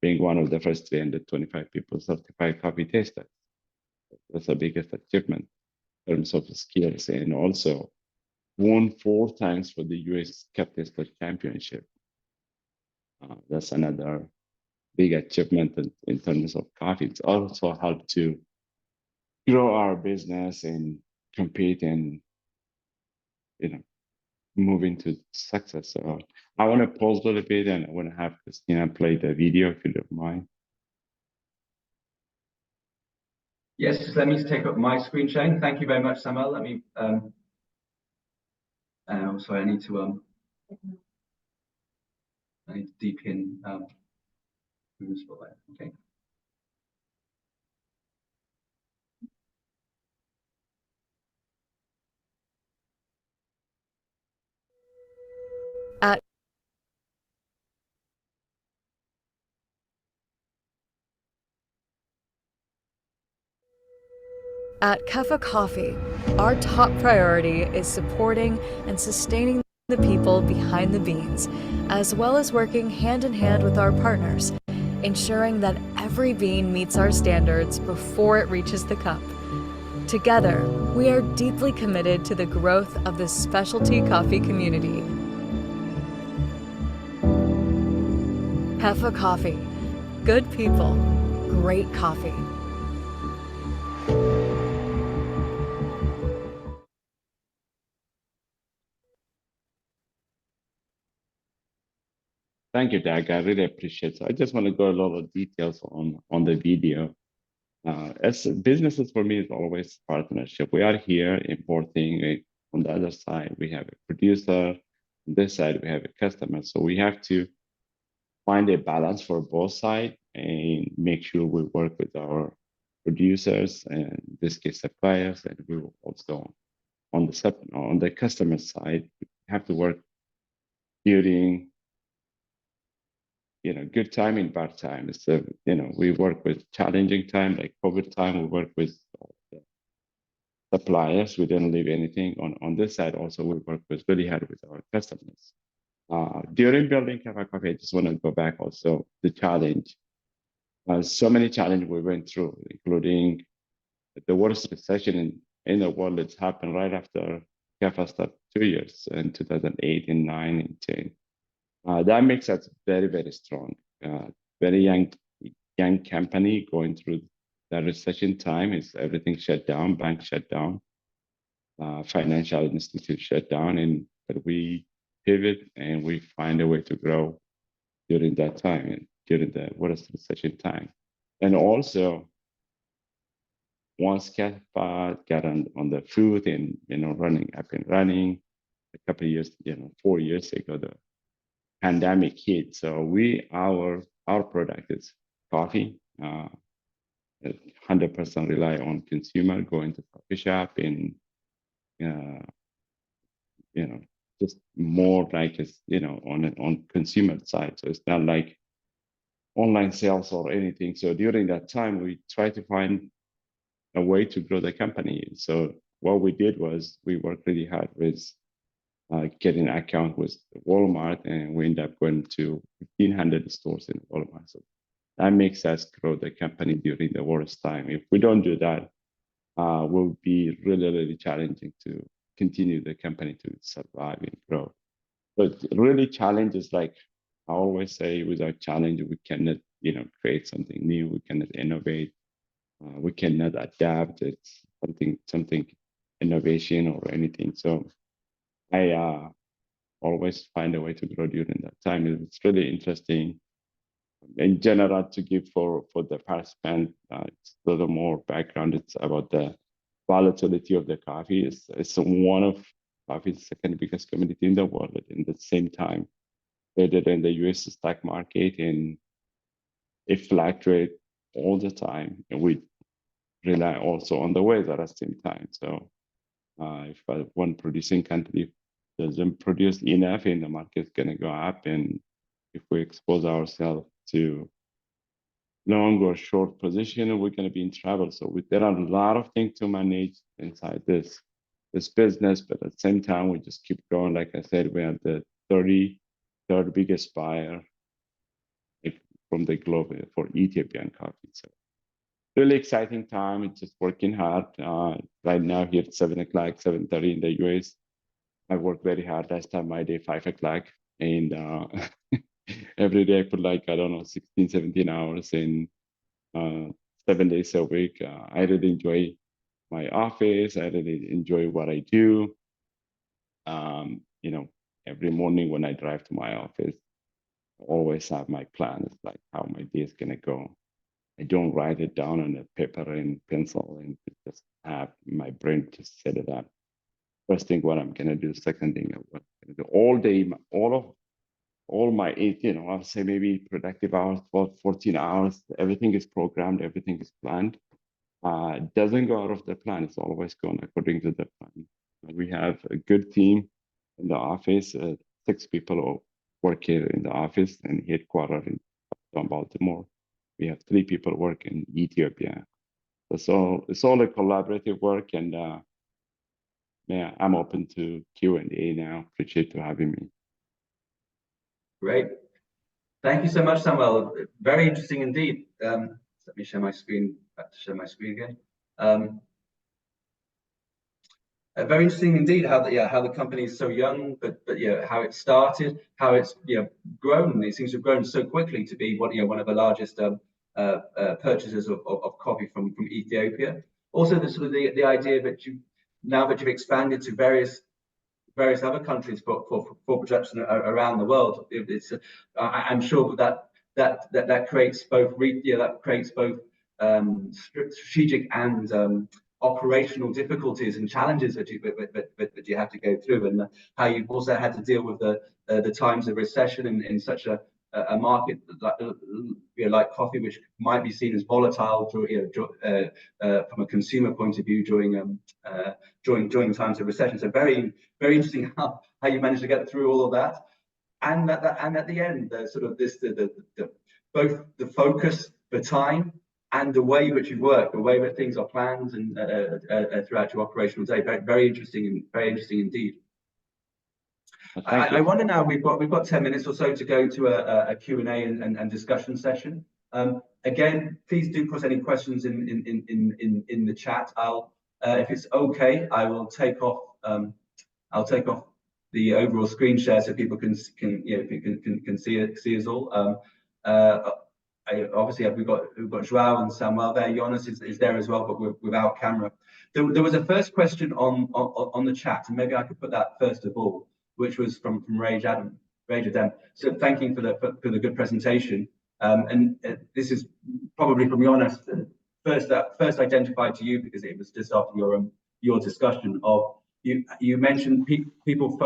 being one of the first 325 people certified coffee tasters. That's the biggest achievement in terms of skills, and also won 4 times for the US Cup Taster Championship. That's another big achievement in terms of coffee. It's also helped to grow our business and compete and move into success. So I want to pause a little bit, and I want to have Christina play the video, if you don't mind. Yes, just let me take up my screen sharing. Thank you very much, Samuel. Let me. Sorry, I need to deepen the spotlight. Okay. At Kefa Coffee, our top priority is supporting and sustaining the people behind the beans, as well as working hand in hand with our partners, ensuring that every bean meets our standards before it reaches the cup. Together, we are deeply committed to the growth of the specialty coffee community. Kefa Coffee. Good people, great coffee. Thank you, Dag. I really appreciate it. So I just want to go a lot of details on the video. As businesses, for me, is always partnership. We are here importing. On the other side, we have a producer. On this side, we have a customer. So we have to find a balance for both sides and make sure we work with our producers and in this case suppliers, and we will also on the customer side we have to work during good time and bad time. So we work with challenging time like COVID time. We work with suppliers. We didn't leave anything on this side. Also, we work with really hard with our customers. During building Kefa Coffee, I just want to go back also the challenge. So many challenges we went through, including the worst recession in the world. It's happened right after Kefa started 2 years in 2008 and 9 and 10. That makes us very, very strong. Very young company going through the recession time. Is everything shut down, banks shut down, financial institutes shut down, but we pivot and we find a way to grow during that time and during the worst recession time. And also, once Kefa got on the foot and running up and running, a couple of years, 4 years ago, the pandemic hit. So our product is coffee. 100% rely on consumer going to coffee shop and just more like it's on consumer side. So it's not like online sales or anything. So during that time, we try to find a way to grow the company. So what we did was we worked really hard with getting an account with Walmart, and we end up going to 1,500 stores in Walmart. So that makes us grow the company during the worst time. If we don't do that, will be really, really challenging to continue the company to survive and grow. But really challenges, like I always say, without challenge, we cannot, create something new. We cannot innovate. We cannot adapt. It's something innovation or anything. So I always find a way to grow during that time. It's really interesting. In general, to give for the participant, it's a little more background. It's about the volatility of the coffee. It's one of coffee's second biggest commodity in the world. At the same time, traded in the U.S. stock market, and it fluctuates all the time. And we rely also on the weather at the same time. So if one producing country doesn't produce enough, and the market's going to go up, and if we expose ourselves to long or short position, we're going to be in trouble. So there are a lot of things to manage inside this business, but at the same time, we just keep growing. Like I said, we are the 33rd biggest buyer from the globe for Ethiopian coffee. So really exciting time. It's just working hard. Right now here at 7 o'clock, 7:30 in the US. I work very hard. Last time my day 5 o'clock, and every day I put 16, 17 hours in 7 days a week. I really enjoy my office. I really enjoy what I do. Every morning when I drive to my office, I always have my plan. It's like how my day is gonna go. I don't write it down on a paper and pencil, and just have my brain just set it up. First thing, what I'm gonna do. Second thing, what I'm gonna do all day. All my 8, I'll say maybe productive hours, 12, 14 hours. Everything is programmed. Everything is planned. It doesn't go out of the plan. It's always going according to the plan. We have a good team in the office. 6 people work here in the office and headquarters in Baltimore. We have 3 people work in Ethiopia. So it's all a collaborative work, and yeah, I'm open to Q&A now. Appreciate you having me. Great. Thank you so much, Samuel. Very interesting indeed. Let me share my screen. Back to share my screen again. Very interesting indeed how the company is so young, but how it started, how it's grown. It seems to have grown so quickly to be one of the largest purchasers of coffee from Ethiopia. Also, the idea that now that you've expanded to various other countries for production around the world, I'm sure that creates both strategic and operational difficulties and challenges that you have to go through, and how you've also had to deal with the times of recession in such a market like coffee, which might be seen as volatile from a consumer point of view during times of recession. So very interesting how you managed to get through all of that, and at the end, both the focus, the time, and the way that you work, the way that things are planned and throughout your operational day. Very interesting indeed. I wonder now, we've got 10 minutes or so to go to a Q&A and discussion session. Again, please do put any questions in the chat. If it's okay, I will take off the overall screen share so people can see us all. Obviously, we've got Joao and Samuel there. Jonas is there as well, but without camera. There was a first question on the chat, and maybe I could put that first of all, which was from Rage Adam. So thank you for the good presentation. And this is probably from Jonas, first identified to you because it was just after your discussion of you mentioned people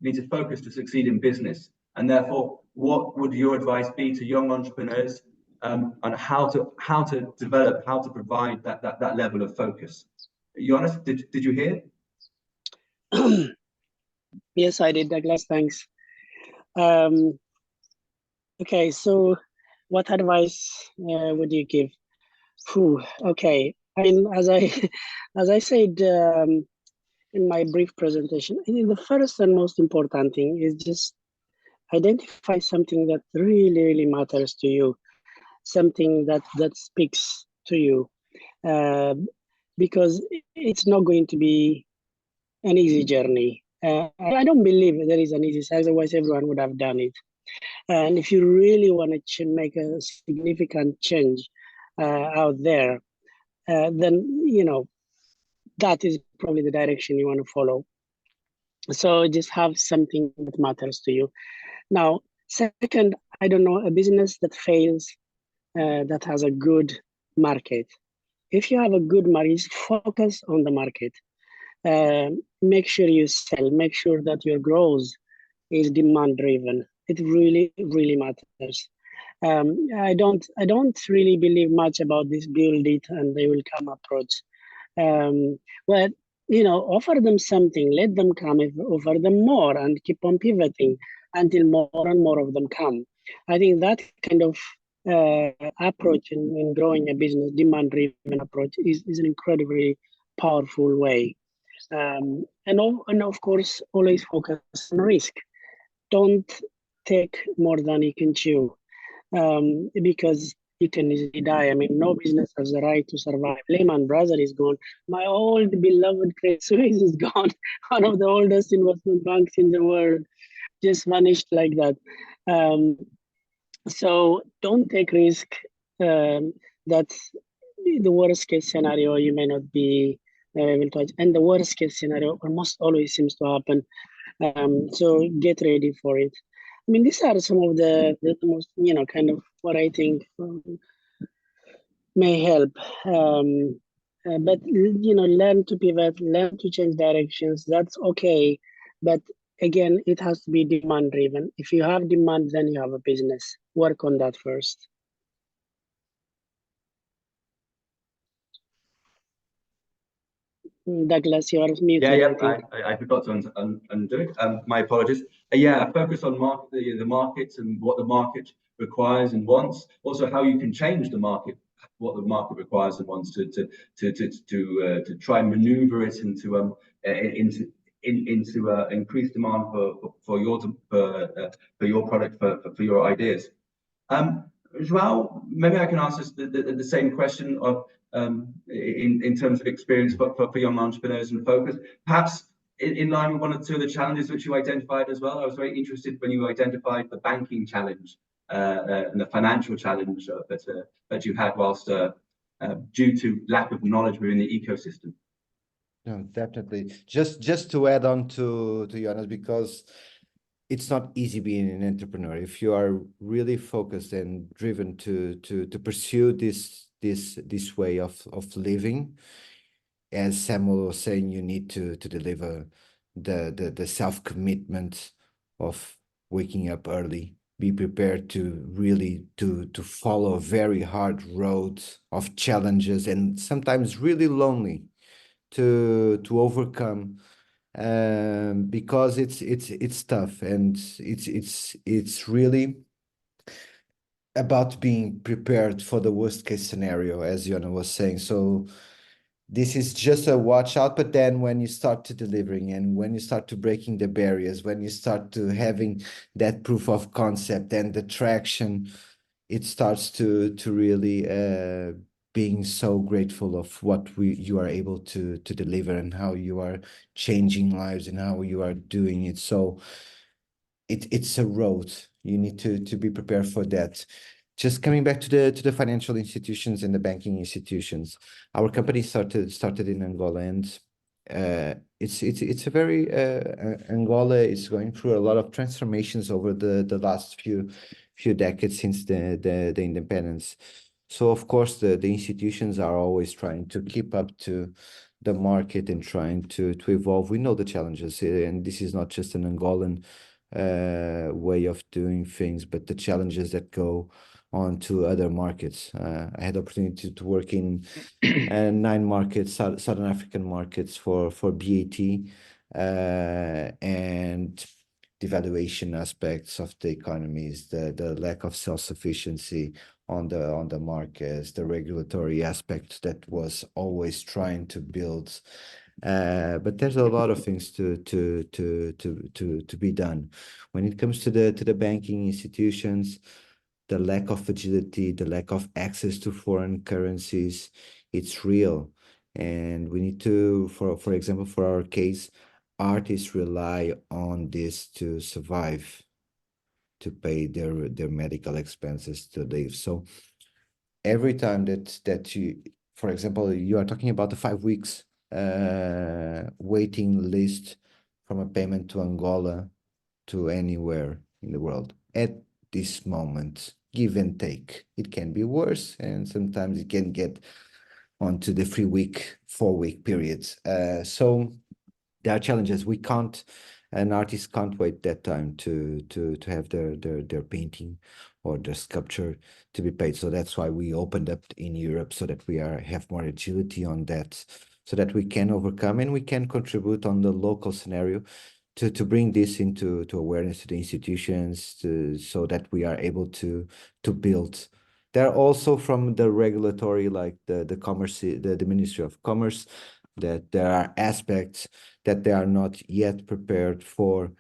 need to focus to succeed in business, and therefore, what would your advice be to young entrepreneurs on how to develop, how to provide that level of focus? Jonas, did you hear? Yes, I did, Douglas. Thanks. Okay, so what advice would you give? Okay, I mean, as I said in my brief presentation, I think the first and most important thing is just identify something that really matters to you, something that speaks to you, because it's not going to be an easy journey. I don't believe there is an easy, otherwise everyone would have done it. And if you really want to make a significant change out there, then that is probably the direction you want to follow. So just have something that matters to you. Now, second, I don't know, a business that fails, that has a good market. If you have a good market, focus on the market. Make sure you sell, make sure that your growth is demand driven. It really matters. I don't really believe much about this build it and they will come approach. Well, offer them something, let them come, offer them more, and keep on pivoting until more and more of them come. I think that kind of approach in growing a business, demand driven approach, is an incredibly powerful way. And of course, always focus on risk. Don't take more than you can chew, because you can easily die. I mean, no business has the right to survive. Lehman Brothers is gone. My old beloved Credit Suisse is gone. One of the oldest investment banks in the world just vanished like that. So don't take risk. That's the worst case scenario. You may not be able to, and the worst case scenario almost always seems to happen. So get ready for it. I mean, these are some of the most, kind of what I think may help. But, learn to pivot, learn to change directions. That's okay. But again, it has to be demand driven. If you have demand, then you have a business. Work on that first. Douglas, you are muted. Yeah. I forgot to undo it. My apologies. Focus on the markets and what the market requires and wants. Also, how you can change the market, what the market requires and wants to try and maneuver it into increased demand for your product, for your ideas. João, maybe I can ask us the same question of in terms of experience for young entrepreneurs and focus, perhaps in line with one or two of the challenges which you identified as well. I was very interested when you identified the banking challenge and the financial challenge that you had whilst due to lack of knowledge within the ecosystem. No, definitely. Just to add on to Jonas, because it's not easy being an entrepreneur. If you are really focused and driven to pursue this way of living, as Samuel was saying, you need to deliver the self-commitment of waking up early. Be prepared to really to follow a very hard road of challenges and sometimes really lonely to overcome, because it's tough, and it's really about being prepared for the worst case scenario, as Yona was saying. So this is just a watch out, but then when you start to delivering and when you start to breaking the barriers, when you start to having that proof of concept and the traction, it starts to really being so grateful of what you are able to deliver and how you are changing lives and how you are doing it. So it's a road. You need to be prepared for that. Just coming back to the financial institutions and the banking institutions, our company started in Angola, and it's a very Angola is going through a lot of transformations over the last few decades since the independence. So of course the institutions are always trying to keep up to the market and trying to evolve. We know the challenges, and this is not just an Angolan way of doing things, but the challenges that go on to other markets. I had the opportunity to work in 9 markets, Southern African markets for BAT, and the valuation aspects of the economies, the lack of self-sufficiency on the markets, the regulatory aspect that was always trying to build. But there's a lot of things to be done when it comes to the banking institutions. The lack of agility, the lack of access to foreign currencies, it's real, and we need to, for example, for our case, artists rely on this to survive, to pay their medical expenses to live. So every time that you, for example, you are talking about the 5 weeks waiting list from a payment to Angola to anywhere in the world at this moment, give and take, it can be worse, and sometimes it can get onto the 3-week, 4-week periods. So there are challenges. An artist can't wait that time to have their painting or their sculpture to be paid. So that's why we opened up in Europe, so that we have more agility on that, so that we can overcome and we can contribute on the local scenario to bring this into awareness to the institutions, so that we are able to build. There are also from the regulatory, like the commerce, the Ministry of Commerce, that there are aspects that they are not yet prepared for.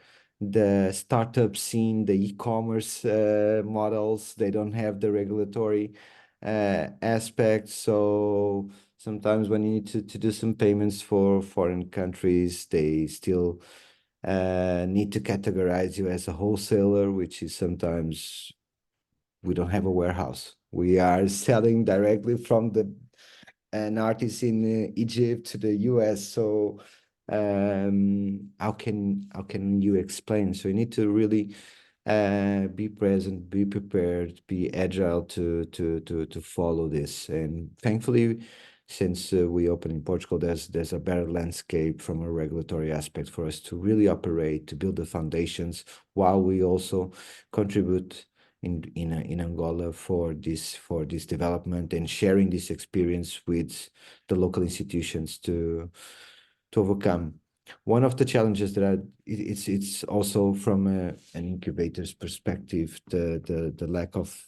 The startup scene, the e-commerce models, they don't have the regulatory aspects. So sometimes when you need to do some payments for foreign countries, they still need to categorize you as a wholesaler, which is sometimes we don't have a warehouse. We are selling directly from an artist in Egypt to the US. So how can you explain? So you need to really be present, be prepared, be agile to follow this. And thankfully, since we opened in Portugal, there's a better landscape from a regulatory aspect for us to really operate, to build the foundations, while we also contribute in Angola for this development and sharing this experience with the local institutions to overcome. One of the challenges that it's also from an incubator's perspective, the lack of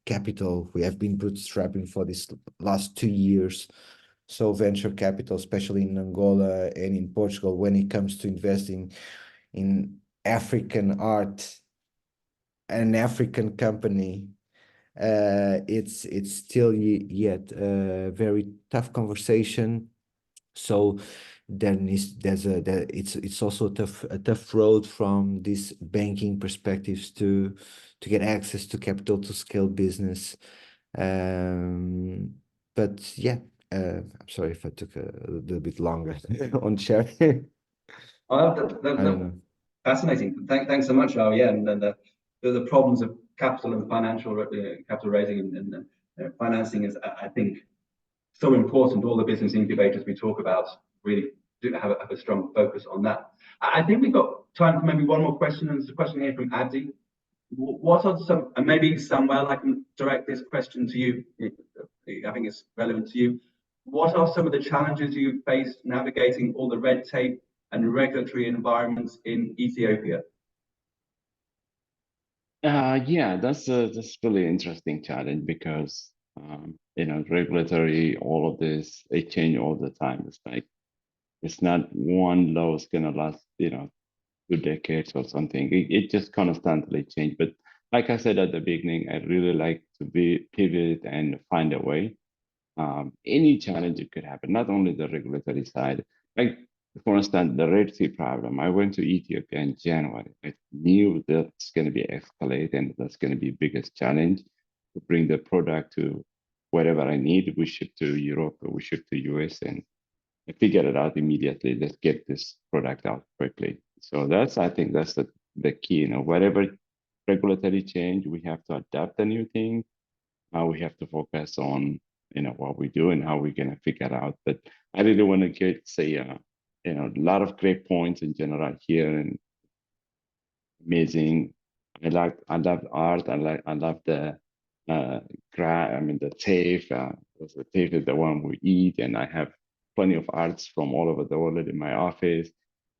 capital. We have been bootstrapping for this last 2 years. So venture capital, especially in Angola and in Portugal, when it comes to investing in African art, an African company, it's still yet a very tough conversation. So it's also a tough road from these banking perspectives to get access to capital to scale business. But yeah, I'm sorry if I took a little bit longer on sharing. Oh, I don't know. Fascinating. Thanks so much, Al. Yeah, and the problems of capital and financial capital raising and financing is, I think, so important. All the business incubators we talk about really do have a strong focus on that. I think we've got time for maybe one more question, and there's a question here from Abdi. What are some, and maybe Samuel, I can direct this question to you. I think it's relevant to you. What are some of the challenges you've faced navigating all the red tape and regulatory environments in Ethiopia? Yeah, that's really interesting challenge because regulatory, all of this, they change all the time. It's like it's not one law is gonna last 2 decades or something. It just constantly change. But like I said at the beginning, I really like to pivot and find a way. Any challenge it could happen, not only the regulatory side. Like for instance, the Red Sea problem. I went to Ethiopia in January. I knew that's going to be escalate and that's going to be biggest challenge to bring the product to wherever I need. We ship to Europe or we ship to US, and I figured it out immediately. Let's get this product out quickly. So I think that's the key. Whatever regulatory change, we have to adapt a new thing. We have to focus on what we do and how we're going to figure out. But I really want to say a lot of great points in general here, and amazing. I love art. I love the the tape. The tape is the one we eat, and I have plenty of arts from all over the world in my office.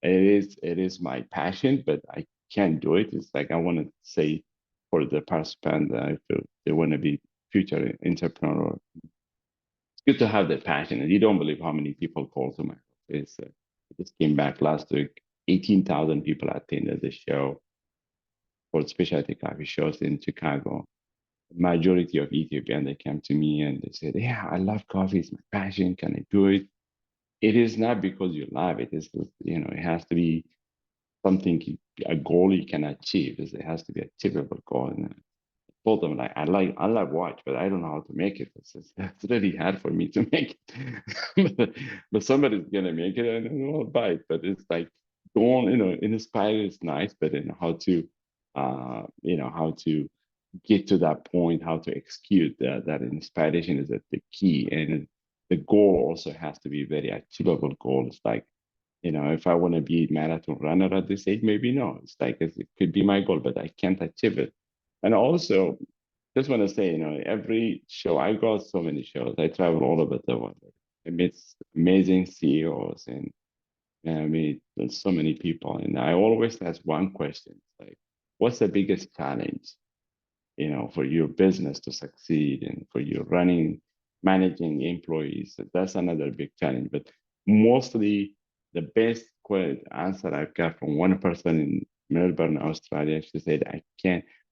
It is my passion, but I can't do it. It's like I want to say for the participant that I feel they want to be future entrepreneur. It's good to have that passion, and you don't believe how many people call to my office. I just came back last week. 18,000 people attended the show for specialty coffee shows in Chicago. The majority of Ethiopian, they came to me and they said, "Yeah, I love coffee. It's my passion. Can I do it?" It is not because you love it. It's it has to be something, a goal you can achieve. It has to be an achievable goal. And I told them, like, I love watch, but I don't know how to make it. It's really hard for me to make it. but somebody's gonna make it, and I'll buy it. But it's like, inspire is nice, but how to get to that point, how to execute that inspiration is the key. And the goal also has to be very achievable goal. It's like, if I want to be a marathon runner at this age, maybe no. It's like, it could be my goal, but I can't achieve it. And also, just want to say, every show, I go to so many shows. I travel all over the world. I meet amazing CEOs, and I meet so many people. And I always ask one question, like, what's the biggest challenge, for your business to succeed and for you managing employees? That's another big challenge. But mostly the best answer I've got from one person in Melbourne, Australia, she said,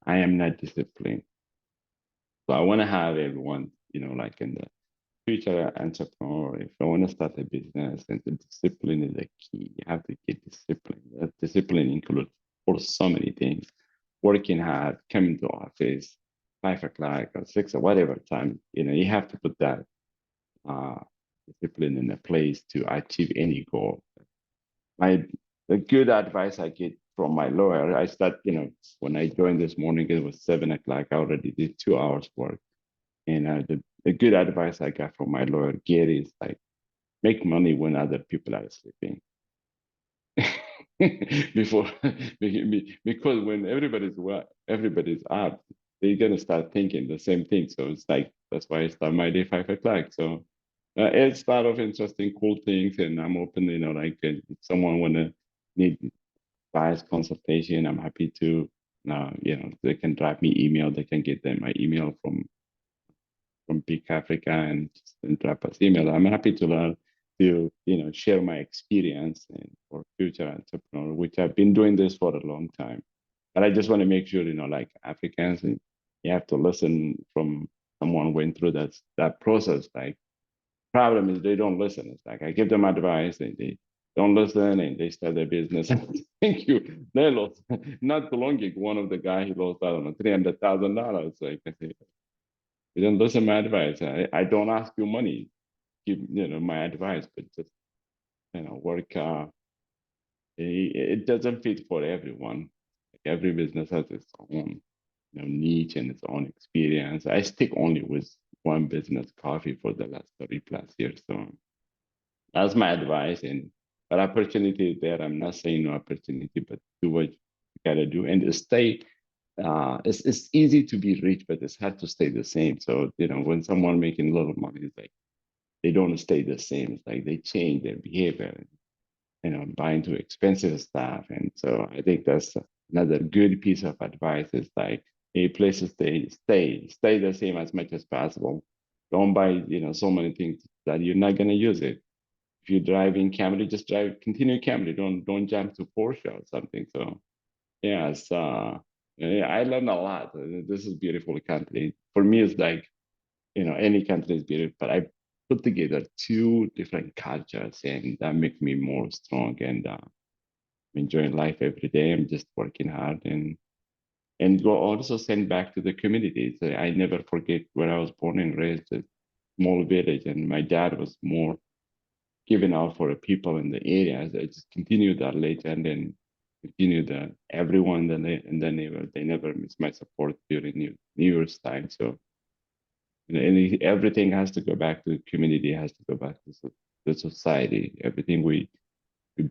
I am not disciplined. So I want to have everyone, like in the future entrepreneur, if I want to start a business, and the discipline is the key. You have to get discipline. That discipline includes for so many things. Working hard, coming to office, 5 o'clock or 6 or whatever time, you have to put that discipline in a place to achieve any goal. The good advice I get from my lawyer, I start, when I joined this morning, it was 7 o'clock. I already did 2 hours work. And the good advice I got from my lawyer, Gary, is like, make money when other people are sleeping. Because when everybody's up, they're gonna start thinking the same thing. So it's like, that's why I start my day 5 o'clock. So it's a lot of interesting, cool things, and I'm open. Like if someone need advice, consultation, I'm happy to they can drop me email. They can get my email from BIC Africa and drop us email. I'm happy to learn, to share my experience and for future entrepreneur, which I've been doing this for a long time. But I just want to make sure, like Africans, and you have to listen from someone went through that process. Like, problem is they don't listen. It's like I give them advice and they don't listen and they start their business. Thank you. They lost. Not too long ago, one of the guys, he lost, I don't know, $300,000. Like, I say, you don't listen to my advice. I don't ask you money. Give my advice, but just work. It doesn't fit for everyone. Like, every business has its own niche and its own experience. I stick only with one business, coffee, for the last 30+ years. So that's my advice. But opportunity is there. I'm not saying no opportunity, but do what you gotta do and stay. It's easy to be rich, but it's hard to stay the same. So when someone making a lot of money, it's like they don't stay the same. It's like they change their behavior, buying too expensive stuff. And so I think that's another good piece of advice, is like, a place to stay the same as much as possible. Don't buy so many things that you're not going to use it. If you're driving Camry, just continue Camry. Don't jump to Porsche or something. So yes, I learned a lot. This is a beautiful country. For me, it's like any country is beautiful, but I put together 2 different cultures, and that makes me more strong, and I'm enjoying life every day. I'm just working hard and go also send back to the communities. I never forget where I was born and raised, a small village, and my dad was more giving out for the people in the area. I just continued that legend and continued everyone. And then they never missed my support during New Year's time. So everything has to go back to the community. Has to go back to the society. Everything we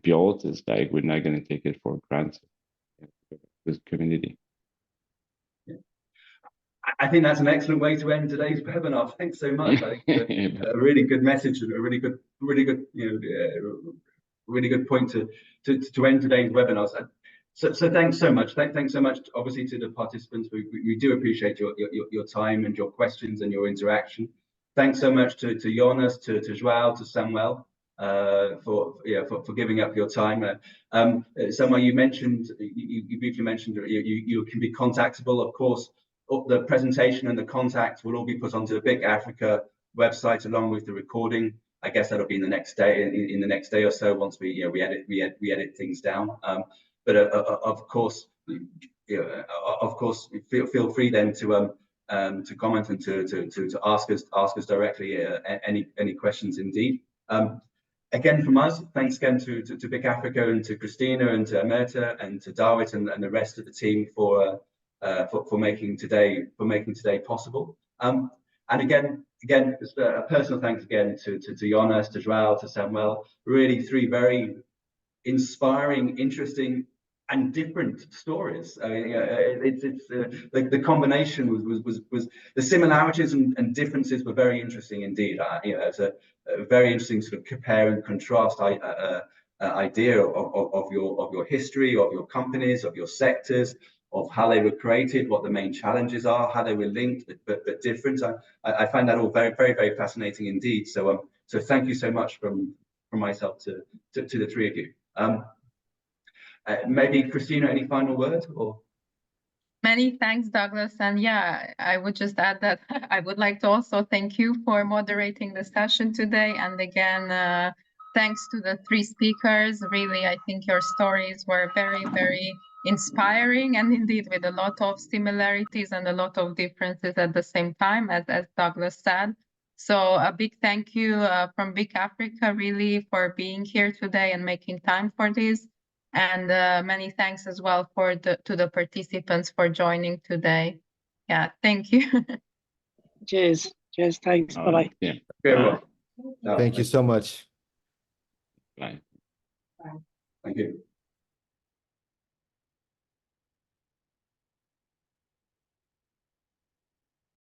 built is like, we're not going to take it for granted. This community. I think that's an excellent way to end today's webinar. Thanks so much. I think a really good message and a really good, really good point to end today's webinar. So thanks so much. Thanks so much, obviously, to the participants. We do appreciate your time and your questions and your interaction. Thanks so much to Jonas, to Joao, to Samuel, for giving up your time. Samuel, you briefly mentioned you can be contactable, of course. The presentation and the contact will all be put onto the BIC Africa website along with the recording. I guess that'll be in the next day, in the next day or so, once we edit things down. But of course, feel free then to comment and to ask us directly any questions indeed. Again, from us, thanks again to BIC Africa and to Christina and to Amerta and to Dawit and the rest of the team for making today possible. And again, just a personal thanks again to Jonas, to Joao, to Samuel. Really 3 very inspiring, interesting, and different stories. I mean, the combination was the similarities and differences were very interesting indeed. It's a very interesting sort of compare and contrast idea of your history, of your companies, of your sectors, of how they were created, what the main challenges are, how they were linked but different. I find that all very, very, very fascinating indeed. So thank you so much from myself to the 3 of you. Maybe Christina, any final words? Or many thanks, Douglas. And yeah, I would just add that I would like to also thank you for moderating the session today. And again, thanks to the 3 speakers. Really, I think your stories were very, very inspiring, and indeed with a lot of similarities and a lot of differences at the same time, as Douglas said. So a big thank you from BIC Africa, really, for being here today and making time for this. And many thanks as well to the participants for joining today. Yeah, thank you. Cheers. Thanks. Bye-bye. Yeah. very well. Thank you so much. Bye. Thank you.